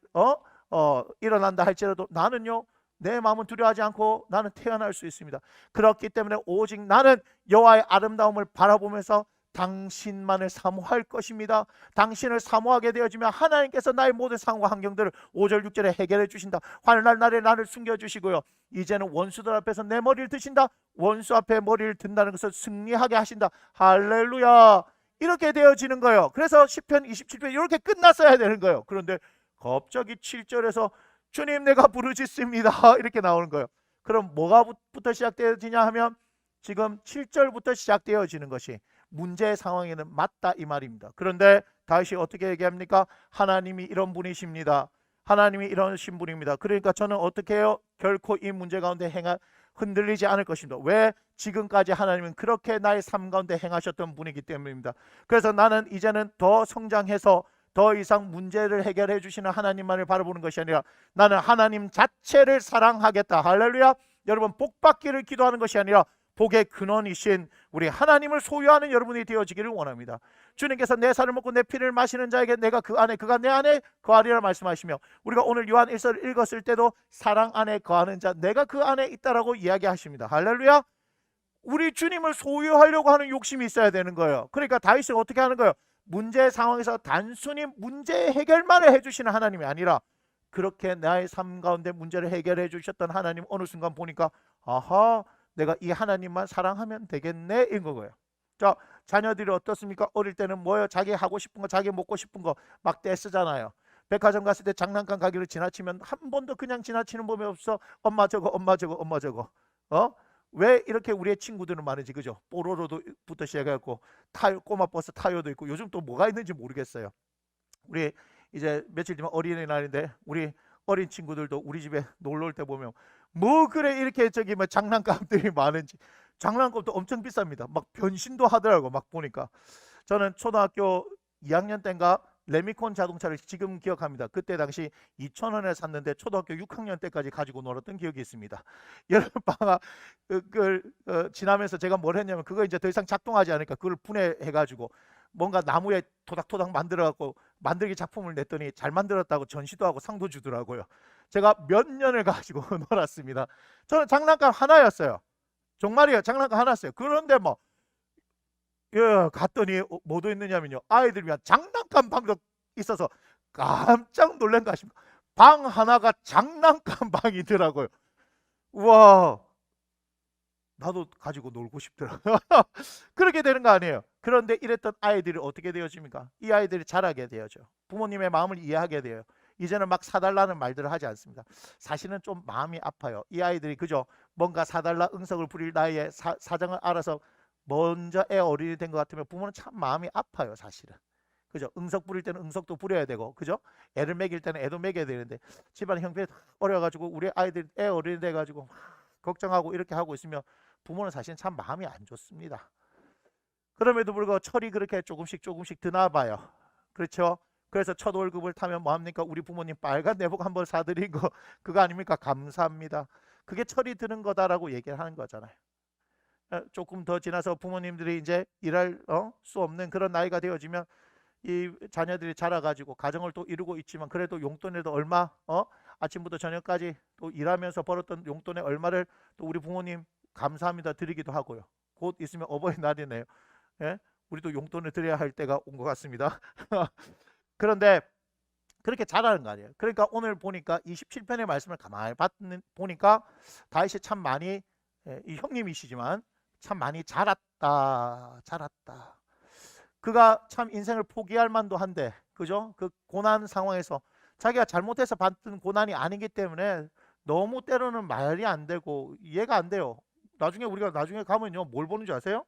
일어난다 할지라도 나는요 내 마음은 두려워하지 않고 나는 태어날 수 있습니다. 그렇기 때문에 오직 나는 여호와의 아름다움을 바라보면서 당신만을 사모할 것입니다. 당신을 사모하게 되어지면 하나님께서 나의 모든 상황과 환경들을 5절 6절에 해결해 주신다. 환난 날에 나를 숨겨주시고요 이제는 원수들 앞에서 내 머리를 드신다. 원수 앞에 머리를 든다는 것을 승리하게 하신다. 할렐루야. 이렇게 되어지는 거예요. 그래서 시편 27편 이렇게 끝났어야 되는 거예요. 그런데 갑자기 7절에서 주님 내가 부르짖습니다 이렇게 나오는 거예요. 그럼 뭐가부터 시작되어지냐 하면 지금 7절부터 시작되어지는 것이 문제의 상황에는 맞다 이 말입니다. 그런데 다윗이 어떻게 얘기합니까? 하나님이 이런 분이십니다. 하나님이 이러신 분입니다. 그러니까 저는 어떻게 해요? 결코 이 문제 가운데 흔들리지 않을 것입니다. 왜? 지금까지 하나님은 그렇게 나의 삶 가운데 행하셨던 분이기 때문입니다. 그래서 나는 이제는 더 성장해서 더 이상 문제를 해결해 주시는 하나님만을 바라보는 것이 아니라 나는 하나님 자체를 사랑하겠다. 할렐루야. 여러분 복받기를 기도하는 것이 아니라 복의 근원이신 우리 하나님을 소유하는 여러분이 되어지기를 원합니다. 주님께서 내 살을 먹고 내 피를 마시는 자에게 내가 그 안에 그가 내 안에 거하리라 말씀하시며 우리가 오늘 요한 1서를 읽었을 때도 사랑 안에 거하는 자 내가 그 안에 있다라고 이야기하십니다. 할렐루야. 우리 주님을 소유하려고 하는 욕심이 있어야 되는 거예요. 그러니까 다윗은 어떻게 하는 거예요? 문제 상황에서 단순히 문제 해결만을 해주시는 하나님이 아니라 그렇게 나의 삶 가운데 문제를 해결해 주셨던 하나님 어느 순간 보니까 아하 내가 이 하나님만 사랑하면 되겠네 인 거고요. 자 자녀들이 어떻습니까? 어릴 때는 뭐예요? 자기 하고 싶은 거 자기 먹고 싶은 거 막 떼쓰잖아요. 백화점 갔을 때 장난감 가게를 지나치면 한 번도 그냥 지나치는 법이 없어. 엄마 저거 엄마 저거 엄마 저거 왜 이렇게 우리의 친구들은 많은지 그죠? 뽀로로도부터 시작해갖고 꼬마 버스 타요도 있고 요즘 또 뭐가 있는지 모르겠어요. 우리 이제 며칠 뒤면 어린이날인데 우리 어린 친구들도 우리 집에 놀러 올 때 보면 뭐 그래 이렇게 저기 뭐 장난감들이 많은지 장난감도 엄청 비쌉니다. 막 변신도 하더라고 막 보니까. 저는 초등학교 2학년 때인가 레미콘 자동차를 지금 기억합니다. 그때 당시 2,000원에 샀는데 초등학교 6학년 때까지 가지고 놀았던 기억이 있습니다. 여름방학 지나면서 제가 뭘 했냐면 그거 이제 더 이상 작동하지 않으니까 그걸 분해해가지고 뭔가 나무에 토닥토닥 만들어갖고 만들기 작품을 냈더니 잘 만들었다고 전시도 하고 상도 주더라고요. 제가 몇 년을 가지고 놀았습니다. 저는 장난감 하나였어요. 정말이에요. 장난감 하나였어요. 그런데 뭐 갔더니 뭐도 있느냐면요. 아이들 위한 장난감 방도 있어서 깜짝 놀란 거 아십니까? 방 하나가 장난감 방이더라고요. 우와 나도 가지고 놀고 싶더라고요. 그렇게 되는 거 아니에요. 그런데 이랬던 아이들이 어떻게 되어집니까? 이 아이들이 자라게 되어져. 부모님의 마음을 이해하게 돼요. 이제는 막 사달라는 말들을 하지 않습니다. 사실은 좀 마음이 아파요. 이 아이들이 그죠? 뭔가 사달라 응석을 부릴 나이에 사정을 알아서 먼저 애 어린이 된 것 같으면 부모는 참 마음이 아파요 사실은. 그죠? 응석 부릴 때는 응석도 부려야 되고, 그죠? 애를 먹일 때는 애도 먹여야 되는데 집안 형편이 어려가지고 우리 아이들 애 어린이 돼가지고 막 걱정하고 이렇게 하고 있으면 부모는 사실 참 마음이 안 좋습니다. 그럼에도 불구하고 철이 그렇게 조금씩 조금씩 드나 봐요. 그렇죠? 그래서 첫 월급을 타면 뭐합니까? 우리 부모님 빨간 내복 한번 사드린 거 그거 아닙니까? 감사합니다. 그게 철이 드는 거다라고 얘기를 하는 거잖아요. 조금 더 지나서 부모님들이 이제 일할 수 없는 그런 나이가 되어지면 이 자녀들이 자라가지고 가정을 또 이루고 있지만 그래도 용돈에도 얼마 아침부터 저녁까지 또 일하면서 벌었던 용돈의 얼마를 또 우리 부모님 감사합니다 드리기도 하고요. 곧 있으면 어버이날이네요. 예? 우리도 용돈을 드려야 할 때가 온 것 같습니다. 그런데 그렇게 잘하는 거 아니에요. 그러니까 오늘 보니까 27편의 말씀을 가만히 보니까 다윗이 참 많이 이 형님이시지만 참 많이 자랐다. 그가 참 인생을 포기할 만도 한데, 그죠? 그 고난 상황에서 자기가 잘못해서 받은 고난이 아니기 때문에 너무 때로는 말이 안 되고 이해가 안 돼요. 우리가 나중에 가면요 뭘 보는 줄 아세요?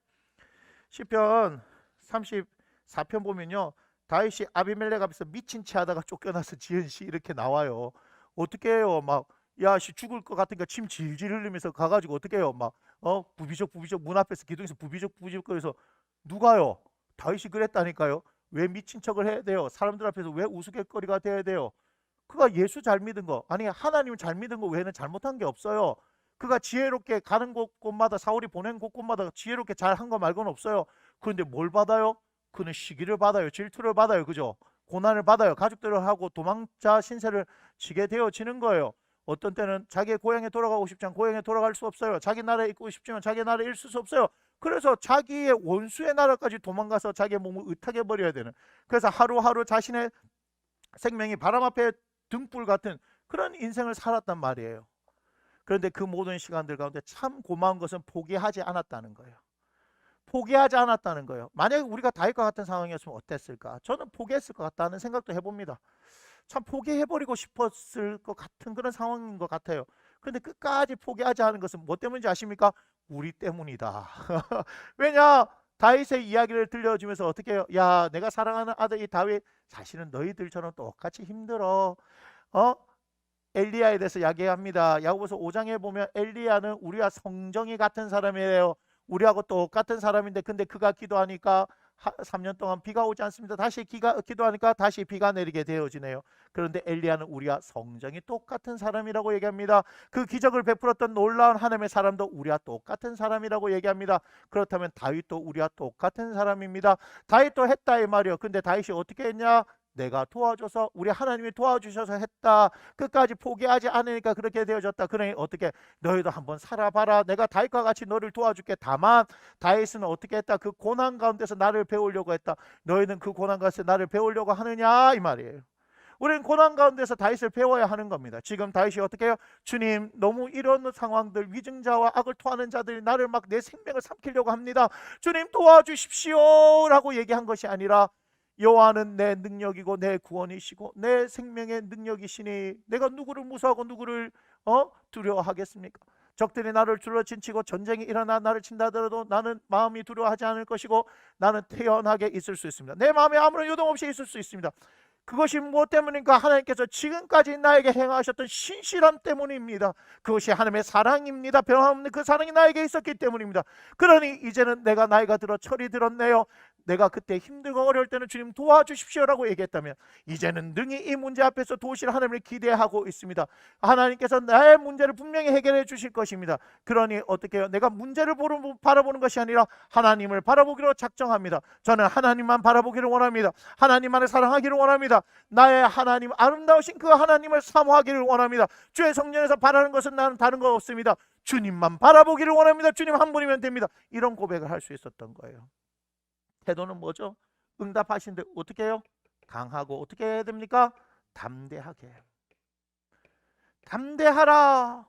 시편 34편 보면요 다윗이 아비멜렉 앞에서 미친 채 하다가 쫓겨나서 지은 시 이렇게 나와요. 어떻게 해요? 막 야 씨 죽을 것 같으니까 침 질질 흘리면서 가가지고 어떻게 해요? 막 부비적 문 앞에서 기둥에서 부비적 거려서 누가요? 다윗이 그랬다니까요. 왜 미친 척을 해야 돼요? 사람들 앞에서 왜 우스갯거리가 돼야 돼요? 그가 예수 잘 믿은 거, 아니 하나님을 잘 믿은 거 외에는 잘못한 게 없어요. 그가 지혜롭게 가는 곳곳마다 사울이 보낸 곳곳마다 지혜롭게 잘한 거 말고는 없어요. 그런데 뭘 받아요? 그는 시기를 받아요. 질투를 받아요. 그죠? 고난을 받아요. 가족들하고 도망자 신세를 지게 되어지는 거예요. 어떤 때는 자기의 고향에 돌아가고 싶지만 고향에 돌아갈 수 없어요. 자기 나라에 있고 싶지만 자기 나라에 있을 수 없어요. 그래서 자기의 원수의 나라까지 도망가서 자기의 몸을 의탁해 버려야 되는, 그래서 하루하루 자신의 생명이 바람 앞에 등불 같은 그런 인생을 살았단 말이에요. 그런데 그 모든 시간들 가운데 참 고마운 것은 포기하지 않았다는 거예요. 포기하지 않았다는 거예요. 만약에 우리가 다윗과 같은 상황이었으면 어땠을까? 저는 포기했을 것 같다는 생각도 해봅니다. 참 포기해버리고 싶었을 것 같은 그런 상황인 것 같아요. 그런데 끝까지 포기하지 않은 것은 뭐 때문인지 아십니까? 우리 때문이다. 왜냐? 다윗의 이야기를 들려주면서 어떻게 해요? 야, 내가 사랑하는 아들 이 다윗 사실은 너희들처럼 똑같이 힘들어. 엘리야에 대해서 이야기합니다. 야고보서 5장에 보면 엘리야는 우리와 성정이 같은 사람이에요. 우리하고 똑같은 사람인데 근데 그가 기도하니까 3년 동안 비가 오지 않습니다. 다시 기도하니까 다시 비가 내리게 되어지네요. 그런데 엘리야는 우리와 성정이 똑같은 사람이라고 얘기합니다. 그 기적을 베풀었던 놀라운 하나님의 사람도 우리와 똑같은 사람이라고 얘기합니다. 그렇다면 다윗도 우리와 똑같은 사람입니다. 다윗도 했다 이 말이요. 근데 다윗이 어떻게 했냐? 내가 도와줘서, 우리 하나님이 도와주셔서 했다. 끝까지 포기하지 않으니까 그렇게 되어졌다. 그러니 어떻게 너희도 한번 살아봐라. 내가 다윗과 같이 너를 도와줄게. 다만 다윗은 어떻게 했다? 그 고난 가운데서 나를 배우려고 했다. 너희는 그 고난 가운데서 나를 배우려고 하느냐 이 말이에요. 우리는 고난 가운데서 다윗을 배워야 하는 겁니다. 지금 다윗이 어떻게 해요? 주님, 너무 이런 상황들, 위증자와 악을 토하는 자들이 나를 막 내 생명을 삼키려고 합니다. 주님 도와주십시오 라고 얘기한 것이 아니라 여호와는 내 능력이고 내 구원이시고 내 생명의 능력이시니 내가 누구를 무서워하고 누구를 두려워하겠습니까? 적들이 나를 둘러친치고 전쟁이 일어나 나를 친다 하더라도 나는 마음이 두려워하지 않을 것이고 나는 태연하게 있을 수 있습니다. 내 마음에 아무런 요동 없이 있을 수 있습니다. 그것이 무엇 때문인가? 하나님께서 지금까지 나에게 행하셨던 신실함 때문입니다. 그것이 하나님의 사랑입니다. 변함없는 그 사랑이 나에게 있었기 때문입니다. 그러니 이제는 내가 나이가 들어 철이 들었네요. 내가 그때 힘들고 어려울 때는 주님 도와주십시오라고 얘기했다면 이제는 능히 이 문제 앞에서 도우실 하나님을 기대하고 있습니다. 하나님께서 나의 문제를 분명히 해결해 주실 것입니다. 그러니 어떻게 해요? 내가 문제를 바라보는 것이 아니라 하나님을 바라보기로 작정합니다. 저는 하나님만 바라보기를 원합니다. 하나님만을 사랑하기를 원합니다. 나의 하나님, 아름다우신 그 하나님을 사모하기를 원합니다. 주의 성전에서 바라는 것은 나는 다른 거 없습니다. 주님만 바라보기를 원합니다. 주님 한 분이면 됩니다. 이런 고백을 할 수 있었던 거예요. 태도는 뭐죠? 응답하신데 어떻게 해요? 강하고 어떻게 해야 됩니까? 담대하게. 담대하라.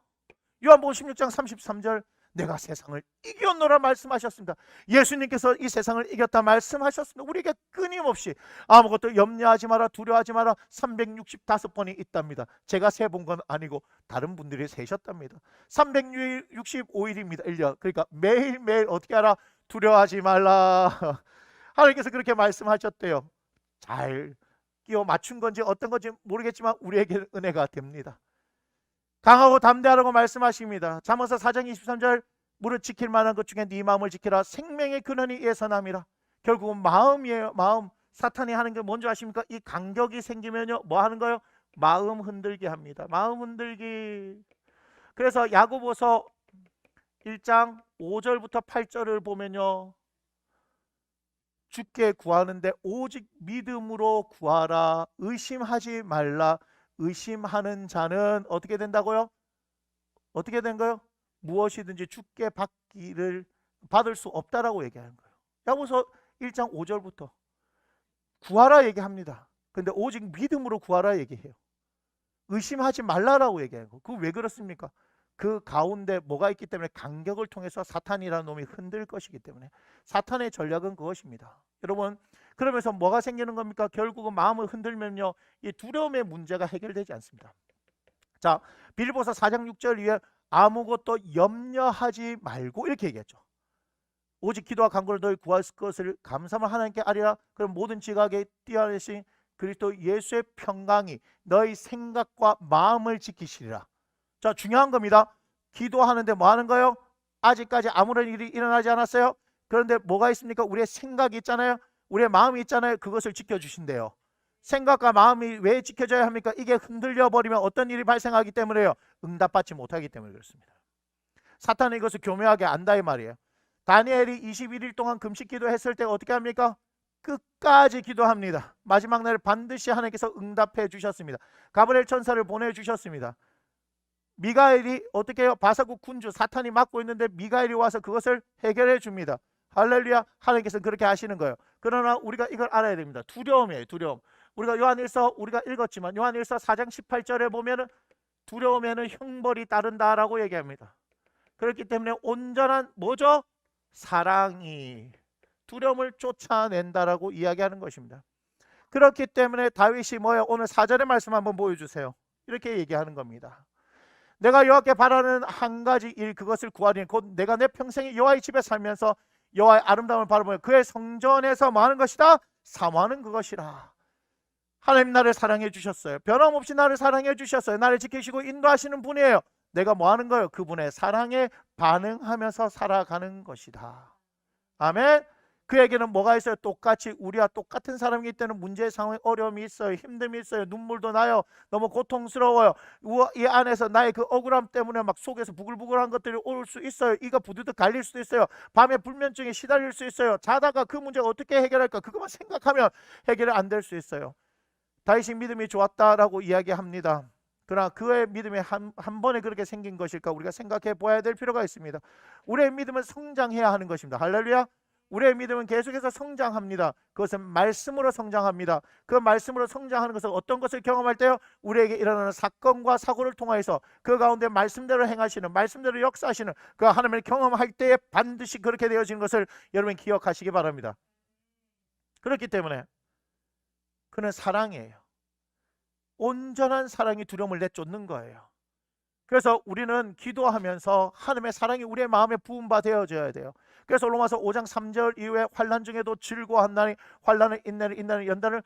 요한복음 16장 33절 내가 세상을 이겼노라 말씀하셨습니다. 예수님께서 이 세상을 이겼다 말씀하셨습니다. 우리에게 끊임없이 아무것도 염려하지 마라, 두려워하지 마라 365번이 있답니다. 제가 세본 건 아니고 다른 분들이 세셨답니다. 365일입니다. 1년. 그러니까 매일매일 어떻게 하라? 두려워하지 말라. 하나님께서 그렇게 말씀하셨대요. 잘 끼워 맞춘 건지 어떤 건지 모르겠지만 우리에게 은혜가 됩니다. 강하고 담대하라고 말씀하십니다. 잠언서 4장 23절 무릇 지킬 만한 것 중에 네 마음을 지키라. 생명의 근원이 이에서 남이라. 결국은 마음이에요. 마음. 사탄이 하는 게 뭔지 아십니까? 이 간격이 생기면요 뭐 하는 거예요? 마음 흔들게 합니다. 마음 흔들기. 그래서 야고보서 1장 5절부터 8절을 보면요 주께 구하는데 오직 믿음으로 구하라. 의심하지 말라. 의심하는 자는 어떻게 된다고요? 어떻게 된 거요? 무엇이든지 주께 받을 수 없다라고 얘기하는 거예요. 야고보서 1장 5절부터 구하라 얘기합니다. 근데 오직 믿음으로 구하라 얘기해요. 의심하지 말라라고 얘기해요. 그거 왜 그렇습니까? 그 가운데 뭐가 있기 때문에 간격을 통해서 사탄이라는 놈이 흔들 것이기 때문에 사탄의 전략은 그것입니다. 여러분 그러면서 뭐가 생기는 겁니까? 결국은 마음을 흔들면요 이 두려움의 문제가 해결되지 않습니다. 자, 빌립보서 4장 6절 이후에 아무것도 염려하지 말고 이렇게 얘기했죠. 오직 기도와 간구를 너희 구할 것을 감사함을 하나님께 아리라. 그럼 모든 지각에 뛰어내신 그리스도 예수의 평강이 너희 생각과 마음을 지키시리라. 자, 중요한 겁니다. 기도하는데 뭐 하는 거예요? 아직까지 아무런 일이 일어나지 않았어요. 그런데 뭐가 있습니까? 우리의 생각이 있잖아요. 우리의 마음이 있잖아요. 그것을 지켜주신대요. 생각과 마음이 왜 지켜져야 합니까? 이게 흔들려 버리면 어떤 일이 발생하기 때문에요. 응답받지 못하기 때문에 그렇습니다. 사탄은 이것을 교묘하게 안다 이 말이에요. 다니엘이 21일 동안 금식 기도했을 때 어떻게 합니까? 끝까지 기도합니다. 마지막 날 반드시 하나님께서 응답해 주셨습니다. 가브리엘 천사를 보내주셨습니다. 미가엘이 어떻게 해요? 바사국 군주 사탄이 맡고 있는데 미가엘이 와서 그것을 해결해 줍니다. 할렐루야. 하나님께서는 그렇게 하시는 거예요. 그러나 우리가 이걸 알아야 됩니다. 두려움이에요. 두려움. 우리가 요한일서 우리가 읽었지만 요한일서 4장 18절에 보면은 두려움에는 형벌이 따른다라고 얘기합니다. 그렇기 때문에 온전한 뭐죠? 사랑이 두려움을 쫓아낸다라고 이야기하는 것입니다. 그렇기 때문에 다윗이 뭐예요? 오늘 4절의 말씀 한번 보여주세요. 이렇게 얘기하는 겁니다. 내가 여호와께 바라는 한 가지 일 그것을 구하리니 곧 내가 내 평생에 여호와의 집에 살면서 여호와의 아름다움을 바라보며 그의 성전에서 뭐 하는 것이다? 사모하는 그것이라. 하나님 나를 사랑해 주셨어요. 변함없이 나를 사랑해 주셨어요. 나를 지키시고 인도하시는 분이에요. 내가 뭐 하는 거예요? 그분의 사랑에 반응하면서 살아가는 것이다. 아멘. 그에게는 뭐가 있어요? 똑같이 우리와 똑같은 사람이기 때문에 문제의 상황에 어려움이 있어요. 힘듦이 있어요. 눈물도 나요. 너무 고통스러워요. 이 안에서 나의 그 억울함 때문에 막 속에서 부글부글한 것들이 올 수 있어요. 이가 부드득 갈릴 수도 있어요. 밤에 불면증에 시달릴 수 있어요. 자다가 그 문제가 어떻게 해결할까? 그것만 생각하면 해결이 안 될 수 있어요. 다윗이 믿음이 좋았다라고 이야기합니다. 그러나 그의 믿음이 한 번에 그렇게 생긴 것일까? 우리가 생각해 보아야 될 필요가 있습니다. 우리의 믿음은 성장해야 하는 것입니다. 할렐루야. 우리의 믿음은 계속해서 성장합니다. 그것은 말씀으로 성장합니다. 그 말씀으로 성장하는 것은 어떤 것을 경험할 때요? 우리에게 일어나는 사건과 사고를 통해서 그 가운데 말씀대로 행하시는 말씀대로 역사하시는 그 하나님을 경험할 때에 반드시 그렇게 되어지는 것을 여러분 기억하시기 바랍니다. 그렇기 때문에 그는 사랑이에요. 온전한 사랑이 두려움을 내쫓는 거예요. 그래서 우리는 기도하면서 하나님의 사랑이 우리의 마음에 부은 바 되어져야 돼요. 그래서 로마서 5장 3절 이후에 환난 중에도 즐거워한다니 환난을 인내를 인내를 연단을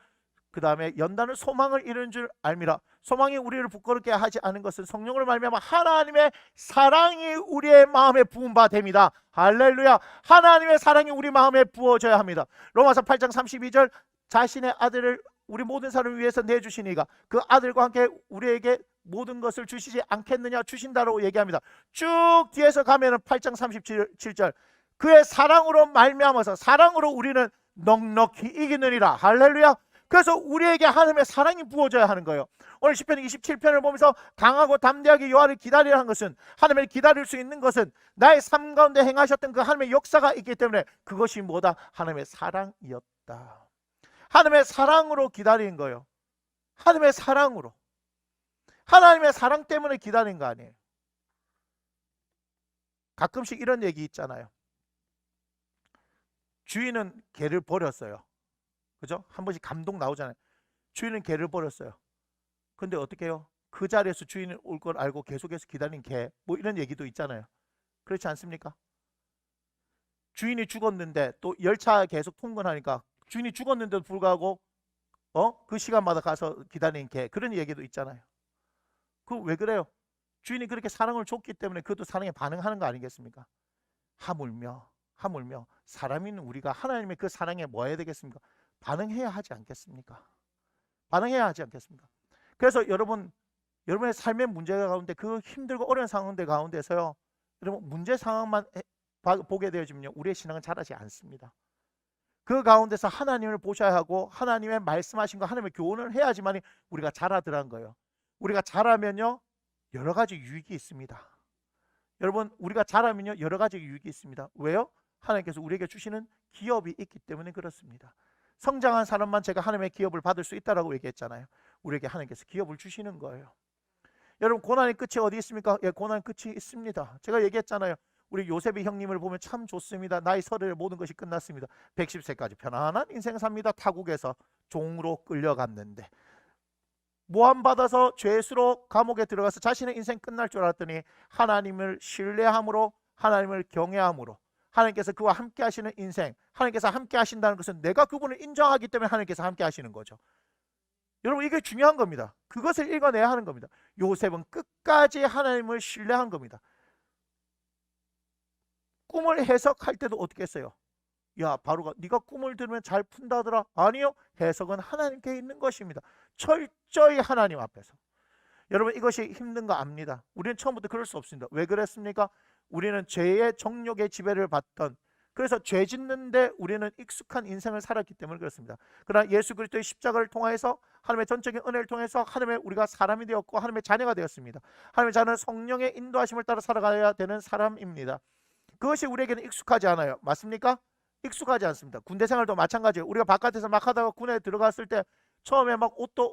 그 다음에 연단을 소망을 이루는 줄 알미라. 소망이 우리를 부끄럽게 하지 않은 것은 성령으로 말미암아 하나님의 사랑이 우리의 마음에 부은 바 됩니다. 할렐루야. 하나님의 사랑이 우리 마음에 부어져야 합니다. 로마서 8장 32절 자신의 아들을 우리 모든 사람을 위해서 내주시니가 그 아들과 함께 우리에게 모든 것을 주시지 않겠느냐 주신다라고 얘기합니다. 쭉 뒤에서 가면은 8장 37절 그의 사랑으로 말미암아서 사랑으로 우리는 넉넉히 이기느니라. 할렐루야. 그래서 우리에게 하나님의 사랑이 부어져야 하는 거예요. 오늘 시편 27편을 보면서 강하고 담대하게 여호와를 기다리라는 것은 하나님을 기다릴 수 있는 것은 나의 삶 가운데 행하셨던 그 하나님의 역사가 있기 때문에 그것이 뭐다? 하나님의 사랑이었다. 하나님의 사랑으로 기다리는 거예요. 하나님의 사랑으로. 하나님의 사랑 때문에 기다린 거 아니에요. 가끔씩 이런 얘기 있잖아요. 주인은 개를 버렸어요. 그죠? 한 번씩 감동 나오잖아요. 주인은 개를 버렸어요. 근데 어떻게 해요? 그 자리에서 주인이 올 걸 알고 계속해서 기다린 개, 뭐 이런 얘기도 있잖아요. 그렇지 않습니까? 주인이 죽었는데 또 열차 계속 통근하니까 주인이 죽었는데도 불구하고 그 시간마다 가서 기다리는 개, 그런 얘기도 있잖아요. 그 왜 그래요? 주인이 그렇게 사랑을 줬기 때문에 그것도 사랑에 반응하는 거 아니겠습니까? 하물며 사람인 우리가 하나님의 그 사랑에 뭐 해야 되겠습니까? 반응해야 하지 않겠습니까? 반응해야 하지 않겠습니까? 그래서 여러분의 삶의 문제 가운데, 그 힘들고 어려운 상황들 가운데서요, 여러분 문제 상황만 보게 되어지면요, 우리의 신앙은 자라지 않습니다. 그 가운데서 하나님을 보셔야 하고 하나님의 말씀하신 거, 하나님의 교훈을 해야지만 우리가 자라더라는 거예요. 우리가 자라면요, 여러 가지 유익이 있습니다. 여러분, 우리가 자라면요, 여러 가지 유익이 있습니다. 왜요? 하나님께서 우리에게 주시는 기업이 있기 때문에 그렇습니다. 성장한 사람만 제가 하나님의 기업을 받을 수 있다라고 얘기했잖아요. 우리에게 하나님께서 기업을 주시는 거예요. 여러분, 고난의 끝이 어디 있습니까? 예, 고난의 끝이 있습니다. 제가 얘기했잖아요. 우리 요셉의 형님을 보면 참 좋습니다. 나이 서른에 모든 것이 끝났습니다. 110세까지 편안한 인생 삽니다. 타국에서 종으로 끌려갔는데 모함받아서 죄수로 감옥에 들어가서 자신의 인생 끝날 줄 알았더니 하나님을 신뢰함으로, 하나님을 경외함으로, 하나님께서 그와 함께 하시는 인생, 하나님께서 함께 하신다는 것은 내가 그분을 인정하기 때문에 하나님께서 함께 하시는 거죠. 여러분, 이게 중요한 겁니다. 그것을 읽어내야 하는 겁니다. 요셉은 끝까지 하나님을 신뢰한 겁니다. 꿈을 해석할 때도 어떻게 했어요? 야, 바로가 네가 꿈을 들으면 잘 푼다더라. 아니요, 해석은 하나님께 있는 것입니다. 철저히 하나님 앞에서. 여러분, 이것이 힘든 거 압니다. 우리는 처음부터 그럴 수 없습니다. 왜 그랬습니까? 우리는 죄의 정욕의 지배를 받던, 그래서 죄 짓는데 우리는 익숙한 인생을 살았기 때문에 그렇습니다. 그러나 예수 그리스도의 십자가를 통해서, 하나님의 전적인 은혜를 통해서 하나님의 우리가 사람이 되었고 하나님의 자녀가 되었습니다. 하나님의 자녀는 성령의 인도하심을 따라 살아가야 되는 사람입니다. 그것이 우리에게는 익숙하지 않아요. 맞습니까? 익숙하지 않습니다. 군대 생활도 마찬가지예요. 우리가 바깥에서 막 하다가 군에 들어갔을 때 처음에 막 옷도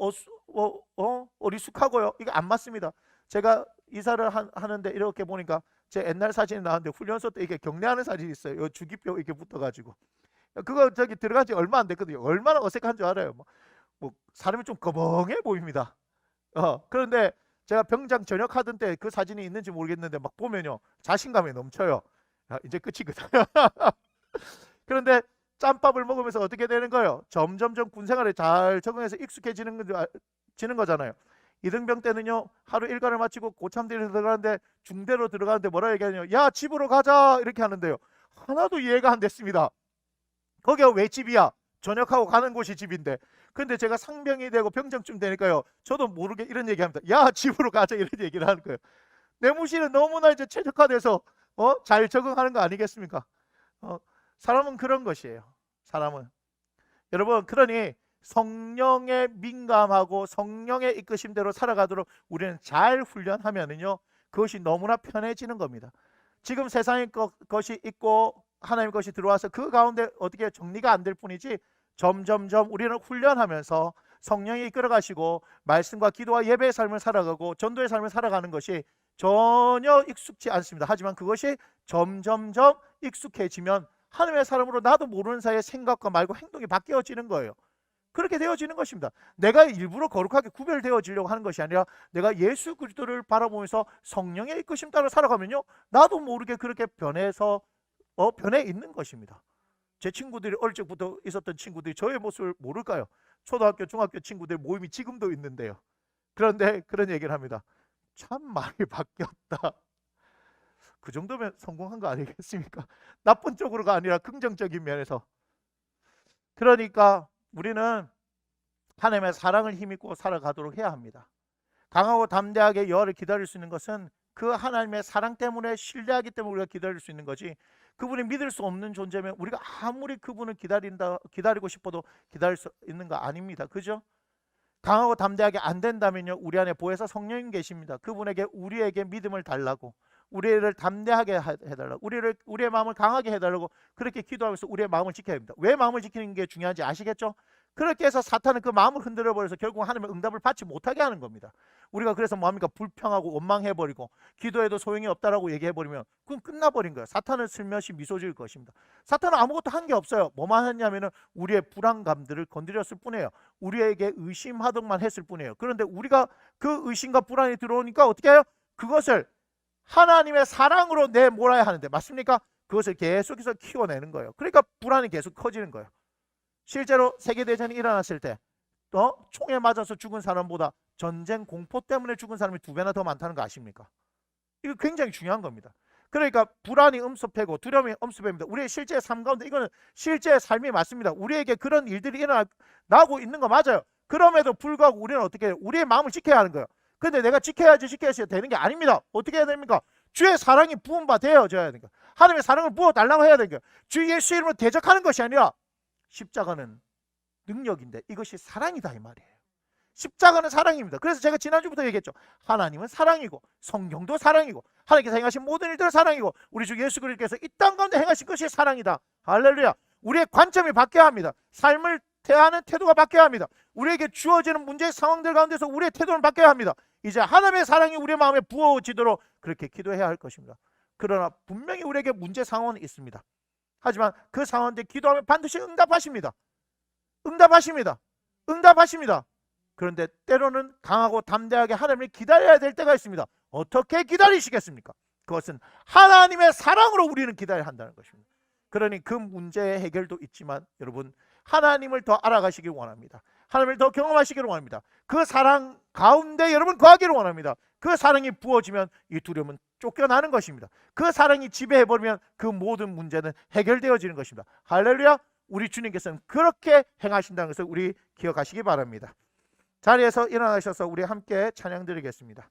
어리숙하고요. 이게 안 맞습니다. 제가 이사를 하는데 이렇게 보니까 제 옛날 사진이 나왔는데 훈련소 때 이게 경례하는 사진이 있어요. 요 주기표 이렇게 붙어가지고 그거 저기 들어간 지 얼마 안 됐거든요. 얼마나 어색한 줄 알아요. 뭐 사람이 좀 거멍해 보입니다. 그런데 제가 병장 전역하던 때 그 사진이 있는지 모르겠는데 막 보면요, 자신감이 넘쳐요. 이제 끝이거든. 그런데 짬밥을 먹으면서 어떻게 되는 거예요? 점점점 군생활에 잘 적응해서 익숙해지는 거잖아요. 이등병 때는요, 하루 일과를 마치고 고참대로 들어가는데, 중대로 들어가는데 뭐라 얘기하냐면, 야, 집으로 가자 이렇게 하는데요, 하나도 이해가 안 됐습니다. 거기가 왜 집이야? 전역하고 가는 곳이 집인데. 근데 제가 상병이 되고 병장쯤 되니까요, 저도 모르게 이런 얘기합니다. 야, 집으로 가자 이런 얘기를 하는 거예요. 내무실은 너무나 이제 최적화돼서 잘 적응하는 거 아니겠습니까? 사람은 그런 것이에요. 사람은. 여러분, 그러니 성령에 민감하고 성령의 이끄심대로 살아가도록 우리는 잘 훈련하면은요, 그것이 너무나 편해지는 겁니다. 지금 세상의 것이 있고 하나님의 것이 들어와서 그 가운데 어떻게 정리가 안 될 뿐이지, 점점점 우리는 훈련하면서 성령이 이끌어 가시고 말씀과 기도와 예배의 삶을 살아가고 전도의 삶을 살아가는 것이 전혀 익숙지 않습니다. 하지만 그것이 점점점 익숙해지면 하나님의 사람으로 나도 모르는 사이에 생각과 말과 행동이 바뀌어지는 거예요. 그렇게 되어지는 것입니다. 내가 일부러 거룩하게 구별되어지려고 하는 것이 아니라 내가 예수 그리스도를 바라보면서 성령의 이끄심 따라 살아가면요, 나도 모르게 그렇게 변해서 변해 있는 것입니다. 제 친구들이 어릴 적부터 있었던 친구들이 저의 모습을 모를까요? 초등학교, 중학교 친구들 모임이 지금도 있는데요. 그런데 그런 얘기를 합니다. 참 많이 바뀌었다. 그 정도면 성공한 거 아니겠습니까? 나쁜 쪽으로가 아니라 긍정적인 면에서. 그러니까 우리는 하나님의 사랑을 힘입고 살아가도록 해야 합니다. 강하고 담대하게 여호와를 기다릴 수 있는 것은 그 하나님의 사랑 때문에, 신뢰하기 때문에 우리가 기다릴 수 있는 거지, 그분이 믿을 수 없는 존재면 우리가 아무리 그분을 기다리고 싶어도 기다릴 수 있는 거 아닙니다. 그죠? 강하고 담대하게 안 된다면요, 우리 안에 보혜사 성령님 계십니다. 그분에게 우리에게 믿음을 달라고, 우리를 담대하게 해달라고, 우리의 마음을 강하게 해달라고 그렇게 기도하면서 우리의 마음을 지켜야 합니다. 왜 마음을 지키는 게 중요한지 아시겠죠? 그렇게 해서 사탄은 그 마음을 흔들어 버려서 결국 하나님의 응답을 받지 못하게 하는 겁니다. 우리가 그래서 뭐합니까? 불평하고 원망해버리고 기도해도 소용이 없다라고 얘기해버리면 그건 끝나버린 거예요. 사탄은 슬며시 미소 지을 것입니다. 사탄은 아무것도 한 게 없어요. 뭐만 했냐면은 우리의 불안감들을 건드렸을 뿐이에요. 우리에게 의심하듯만 했을 뿐이에요. 그런데 우리가 그 의심과 불안이 들어오니까 어떻게 해요? 그것을 하나님의 사랑으로 내몰아야 하는데, 맞습니까? 그것을 계속해서 키워내는 거예요. 그러니까 불안이 계속 커지는 거예요. 실제로 세계대전이 일어났을 때 총에 맞아서 죽은 사람보다 전쟁 공포 때문에 죽은 사람이 2배나 더 많다는 거 아십니까? 이거 굉장히 중요한 겁니다. 그러니까 불안이 엄습해고 두려움이 엄습합니다. 우리의 실제 삶 가운데 이거는 실제 삶이 맞습니다. 우리에게 그런 일들이 일어나고 있는 거 맞아요. 그럼에도 불구하고 우리는 어떻게 해요? 우리의 마음을 지켜야 하는 거예요. 근데 내가 지켜야지 되는 게 아닙니다. 어떻게 해야 됩니까? 주의 사랑이 부음바 되어져야 되는 거예요. 하나님의 사랑을 부어달라고 해야 되는 거예요. 주 예수 이름으로 대적하는 것이 아니라 십자가는 능력인데 이것이 사랑이다 이 말이에요. 십자가는 사랑입니다. 그래서 제가 지난주부터 얘기했죠. 하나님은 사랑이고 성경도 사랑이고 하나님께서 행하신 모든 일들은 사랑이고 우리 주 예수 그리스도께서 이 땅 가운데 행하신 것이 사랑이다. 할렐루야. 우리의 관점이 바뀌어야 합니다. 삶을 대하는 태도가 바뀌어야 합니다. 우리에게 주어지는 문제 상황들 가운데서 우리의 태도는 바뀌어야 합니다. 이제 하나님의 사랑이 우리의 마음에 부어지도록 그렇게 기도해야 할 것입니다. 그러나 분명히 우리에게 문제 상황은 있습니다. 하지만 그 상황에 기도하면 반드시 응답하십니다. 응답하십니다. 그런데 때로는 강하고 담대하게 하나님을 기다려야 될 때가 있습니다. 어떻게 기다리시겠습니까? 그것은 하나님의 사랑으로 우리는 기다려야 한다는 것입니다. 그러니 그 문제의 해결도 있지만 여러분 하나님을 더 알아가시길 원합니다. 하나님을 더 경험하시기를 원합니다. 그 사랑 가운데 여러분 거하기를 원합니다. 그 사랑이 부어지면 이 두려움은 쫓겨나는 것입니다. 그 사랑이 지배해버리면 그 모든 문제는 해결되어지는 것입니다. 할렐루야. 우리 주님께서는 그렇게 행하신다는 것을 우리 기억하시기 바랍니다. 자리에서 일어나셔서 우리 함께 찬양 드리겠습니다.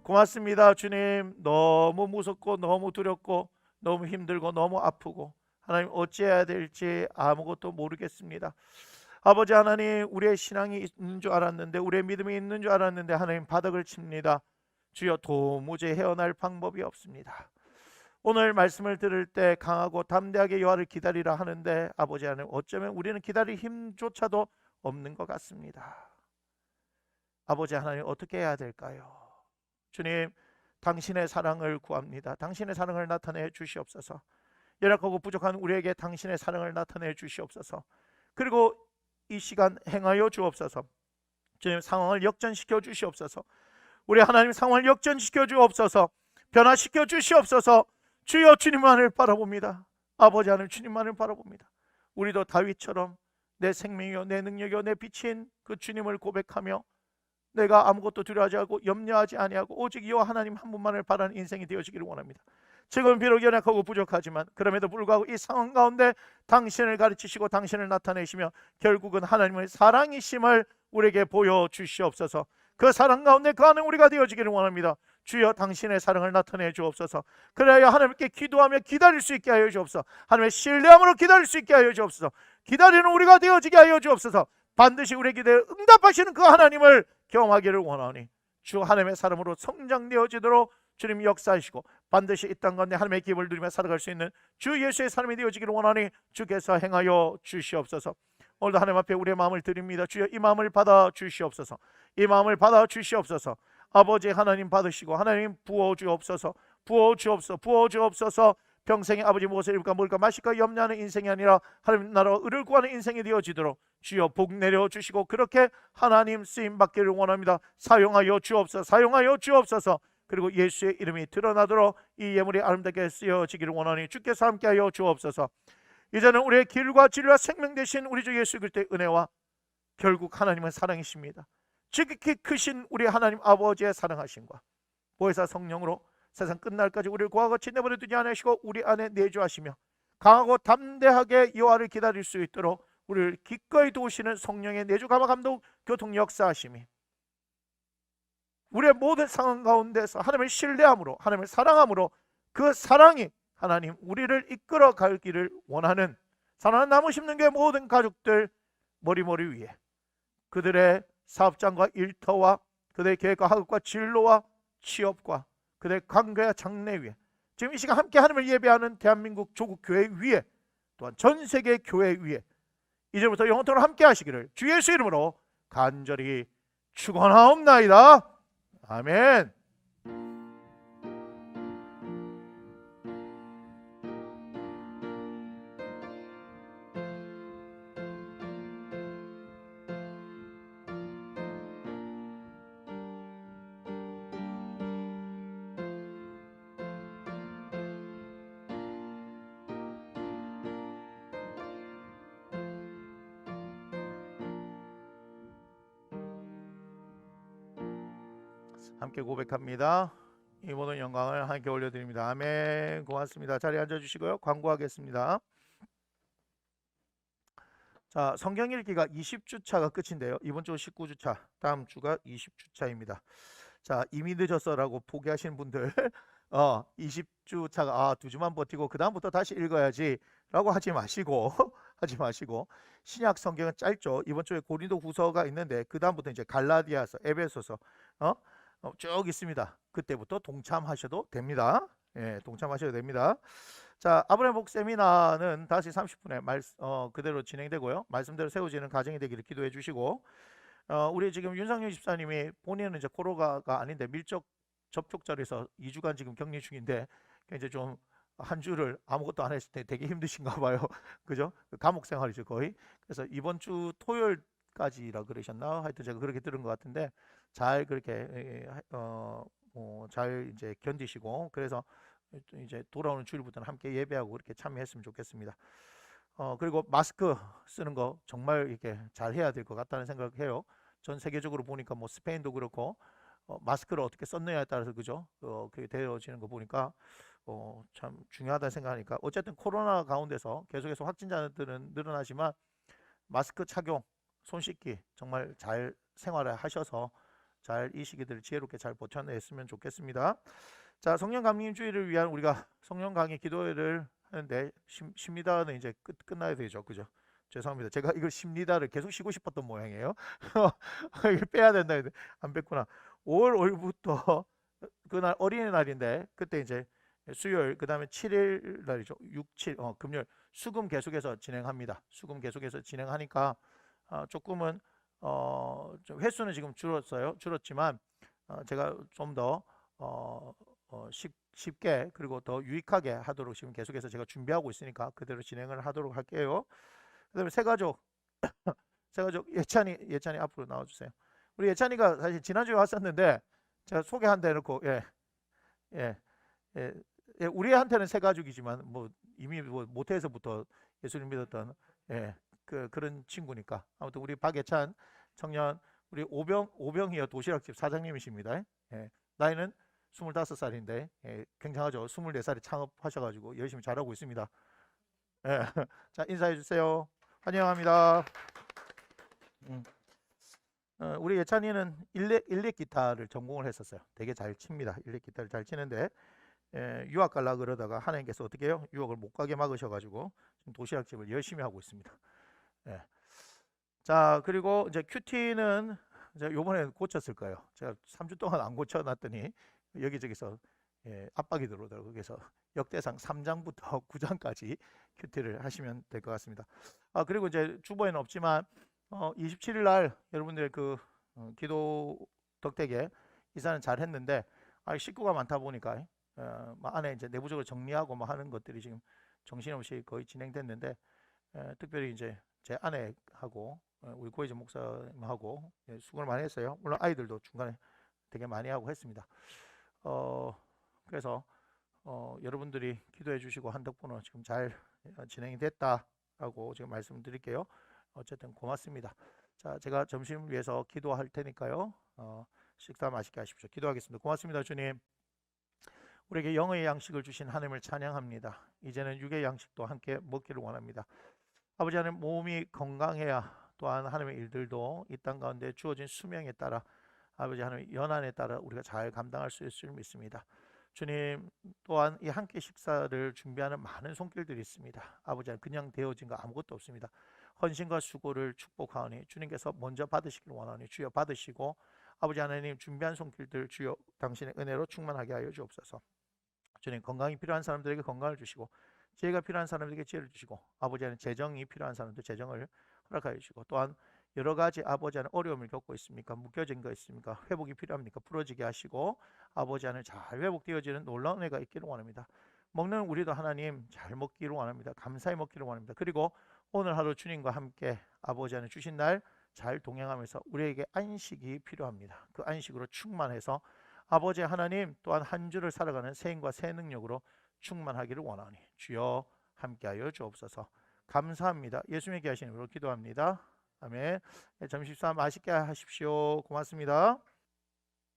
고맙습니다. 주님, 너무 무섭고 너무 두렵고 너무 힘들고 너무 아프고 하나님 어찌해야 될지 아무것도 모르겠습니다. 아버지 하나님, 우리의 신앙이 있는 줄 알았는데, 우리의 믿음이 있는 줄 알았는데 하나님 바닥을 칩니다. 주여, 도무지 헤어날 방법이 없습니다. 오늘 말씀을 들을 때 강하고 담대하게 여호와를 기다리라 하는데 아버지 하나님, 어쩌면 우리는 기다릴 힘조차도 없는 것 같습니다. 아버지 하나님, 어떻게 해야 될까요? 주님, 당신의 사랑을 구합니다. 당신의 사랑을 나타내 주시옵소서. 연약하고 부족한 우리에게 당신의 사랑을 나타내 주시옵소서. 그리고 이 시간 행하여 주옵소서. 주님, 상황을 역전시켜 주시옵소서. 우리 하나님, 상황을 역전시켜 주옵소서. 변화시켜 주시옵소서. 주여, 주님만을 바라봅니다. 아버지 하나님, 주님만을 바라봅니다. 우리도 다윗처럼 내 생명이요 내 능력이요 내 빛인 그 주님을 고백하며 내가 아무것도 두려워하지 않고 염려하지 아니하고 오직 이와 하나님 한 분만을 바라는 인생이 되어지기를 원합니다. 지금은 비록 연약하고 부족하지만 그럼에도 불구하고 이 상황 가운데 당신을 가르치시고 당신을 나타내시며 결국은 하나님의 사랑이심을 우리에게 보여주시옵소서. 그 사랑 가운데 거하는 우리가 되어지기를 원합니다. 주여 당신의 사랑을 나타내 주옵소서. 그래야 하나님께 기도하며 기다릴 수 있게 하여 주옵소서. 하나님의 신뢰함으로 기다릴 수 있게 하여 주옵소서. 기다리는 우리가 되어지게 하여 주옵소서. 반드시 우리의 기도에 응답하시는 그 하나님을 경험하기를 원하오니 주 하나님의 사람으로 성장되어지도록 주님 역사하시고 반드시 이 땅 가운데 하나님의 기업을 누리며 살아갈 수 있는 주 예수의 사람이 되어지기를 원하니 주께서 행하여 주시옵소서. 오늘도 하나님 앞에 우리의 마음을 드립니다. 주여 이 마음을 받아 주시옵소서. 이 마음을 받아 주시옵소서. 아버지 하나님 받으시고 하나님 부어 주옵소서. 부어 주옵소서. 부어 주옵소서. 평생에 아버지 무엇을 입을까 먹을까 마실까 염려하는 인생이 아니라 하나님 나라와 의를 구하는 인생이 되어지도록 주여 복 내려 주시고 그렇게 하나님 쓰임 받기를 원합니다. 사용하여 주옵소서. 사용하여 주옵소서. 그리고 예수의 이름이 드러나도록 이 예물이 아름답게 쓰여지기를 원하니 주께서 함께하여 주옵소서. 이제는 우리의 길과 진리와 생명 되신 우리 주 예수 그리스도의 은혜와 결국 하나님은 사랑이십니다. 지극히 크신 우리 하나님 아버지의 사랑하심과 보혜사 성령으로 세상 끝날까지 우리를 그와 같이 내버려 두지 않으시고 우리 안에 내주하시며 강하고 담대하게 여호와를 기다릴 수 있도록 우리를 기꺼이 도우시는 성령의 내주 감화 감독 교통 역사하심이 우리의 모든 상황 가운데서 하나님을 신뢰함으로 하나님을 사랑함으로 그 사랑이 하나님 우리를 이끌어 가기를 원하는 사랑하는 나무 심는 교회 모든 가족들 머리머리 위에 그들의 사업장과 일터와 그들의 계획과 학업과 진로와 취업과 그들의 관계와 장래 위에 지금 이 시간 함께 하나님을 예배하는 대한민국 조국 교회 위에 또한 전 세계 교회 위에 이제부터 영원토록 함께 하시기를 주 예수 이름으로 간절히 축원하옵나이다. 아멘. 함께 고백합니다. 이 모든 영광을 하나님께 올려드립니다. 아멘. 고맙습니다. 자리에 앉아주시고요. 광고하겠습니다. 자, 성경 읽기가 20주차가 끝인데요. 이번 주 19주차, 다음 주가 20주차입니다. 자, 이미 늦었어라고 포기하시는 분들 20주차가 2주만 버티고 그 다음부터 다시 읽어야지 라고 하지 마시고 하지 마시고 신약 성경은 짧죠. 이번 주에 고린도 후서가 있는데 그 다음부터 이제 갈라디아서, 에베소서 쭉 있습니다. 그때부터 동참하셔도 됩니다. 예, 동참하셔도 됩니다. 자, 아브라함 복 세미나는 다시 30분에 그대로 진행되고요. 말씀대로 세워지는 가정이 되기를 기도해 주시고 우리 지금 윤상윤 집사님이 본인은 이제 코로나가 아닌데 밀접 접촉자로서 2주간 지금 격리 중인데 이제 좀 한 주를 아무것도 안 했을 때 되게 힘드신가 봐요. 그죠? 감옥 생활이죠 거의. 그래서 이번 주 토요일까지라 그러셨나? 하여튼 제가 그렇게 들은 것 같은데 잘 그렇게 잘 이제 견디시고 그래서 이제 돌아오는 주일부터는 함께 예배하고 그렇게 참여했으면 좋겠습니다. 그리고 마스크 쓰는 거 정말 이렇게 잘 해야 될 것 같다는 생각해요. 전 세계적으로 보니까 뭐 스페인도 그렇고 마스크를 어떻게 썼느냐에 따라서 그죠? 그게 되어지는 거 보니까 참 중요하다 생각하니까 어쨌든 코로나 가운데서 계속해서 확진자들은 늘어나지만 마스크 착용, 손 씻기 정말 잘 생활을 하셔서 잘 이 시기들을 지혜롭게 잘 버텨냈으면 좋겠습니다. 자, 성령 강림 주의를 위한 우리가 성령 강의 기도회를 하는데 십니다는 이제 끝나야 되죠, 그죠? 죄송합니다. 제가 이걸 십니다를 계속 쉬고 싶었던 모양이에요. 이걸 빼야 된다 했는데 안 뺐구나. 5월 5일부터 그날 어린이날인데 그때 이제 수요일 그 다음에 7일 날이죠. 6, 7 금요일 수금 계속해서 진행합니다. 수금 계속해서 진행하니까 조금은 좀 횟수는 지금 줄었지만 제가 좀 더 쉽게 그리고 더 유익하게 하도록 지금 계속해서 제가 준비하고 있으니까 그대로 진행을 하도록 할게요. 그다음에 새가족 예찬이 앞으로 나와주세요. 우리 예찬이가 사실 지난주에 왔었는데 제가 소개 한 대 놓고 우리한테는 새가족이지만 뭐 이미 뭐 모태에서부터 예수님 믿었던 그런 친구니까. 아무튼 우리 박예찬 청년, 우리 오병이어 도시락집 사장님이십니다. 예, 나이는 25살인데 굉장하죠. 24살에 창업하셔가지고 열심히 잘하고 있습니다. 예, 자, 인사해 주세요. 환영합니다. 음. 우리 예찬이는 일렉 기타를 전공을 했었어요. 되게 잘 칩니다. 일렉 기타를 잘 치는데 유학 갈라 그러다가 하나님께서 어떻게 해요? 유학을 못 가게 막으셔가지고 지금 도시락집을 열심히 하고 있습니다. 예. 자, 그리고 이제 큐티는 제가 요번에 고쳤을 거예요. 제가 3주 동안 안 고쳐놨더니 여기저기서 압박이 들어오더라고요. 그래서 역대상 3장부터 9장까지 큐티를 하시면 될 것 같습니다. 그리고 이제 주보에는 없지만 27일 날 여러분들 그 기도 덕택에 이사는 잘 했는데 식구가 많다 보니까 안에 이제 내부적으로 정리하고 뭐 하는 것들이 지금 정신없이 거의 진행됐는데 특별히 이제 제 아내하고 우리 고혜진 목사님하고 수고를 많이 했어요. 물론 아이들도 중간에 되게 많이 하고 했습니다. 그래서 여러분들이 기도해 주시고 한 덕분에 지금 잘 진행이 됐다라고 지금 말씀드릴게요. 어쨌든 고맙습니다. 자, 제가 점심을 위해서 기도할 테니까요. 식사 맛있게 하십시오. 기도하겠습니다. 고맙습니다, 주님. 우리에게 영의 양식을 주신 하나님을 찬양합니다. 이제는 육의 양식도 함께 먹기를 원합니다. 아버지 하나님, 몸이 건강해야 또한 하나님의 일들도 이 땅 가운데 주어진 수명에 따라 아버지 하나님 연한에 따라 우리가 잘 감당할 수 있을 줄 믿습니다. 주님, 또한 이 한 끼 식사를 준비하는 많은 손길들이 있습니다. 아버지 하나님, 그냥 되어진 거 아무것도 없습니다. 헌신과 수고를 축복하오니 주님께서 먼저 받으시길 원하오니 주여 받으시고 아버지 하나님 준비한 손길들 주여 당신의 은혜로 충만하게 하여 주옵소서. 주님, 건강이 필요한 사람들에게 건강을 주시고 지혜가 필요한 사람들에게 지혜를 주시고 아버지 하나님 재정이 필요한 사람들 재정을 허락하여 주시고 또한 여러 가지 아버지 하나님 어려움을 겪고 있습니까? 묶여진 거 있습니까? 회복이 필요합니까? 풀어지게 하시고 아버지 하나님 잘 회복되어지는 놀라운 은혜가 있기를 원합니다. 먹는 우리도 하나님 잘 먹기를 원합니다. 감사히 먹기를 원합니다. 그리고 오늘 하루 주님과 함께 아버지 하나님 주신 날 잘 동행하면서 우리에게 안식이 필요합니다. 그 안식으로 충만해서 아버지 하나님 또한 한 주를 살아가는 새 힘과 새 능력으로 충만하기를 원하오니 주여 함께하여 주옵소서. 감사합니다. 예수님의 귀하신 이름으로 기도합니다. 아멘. 점심시간 맛있게 하십시오. 고맙습니다.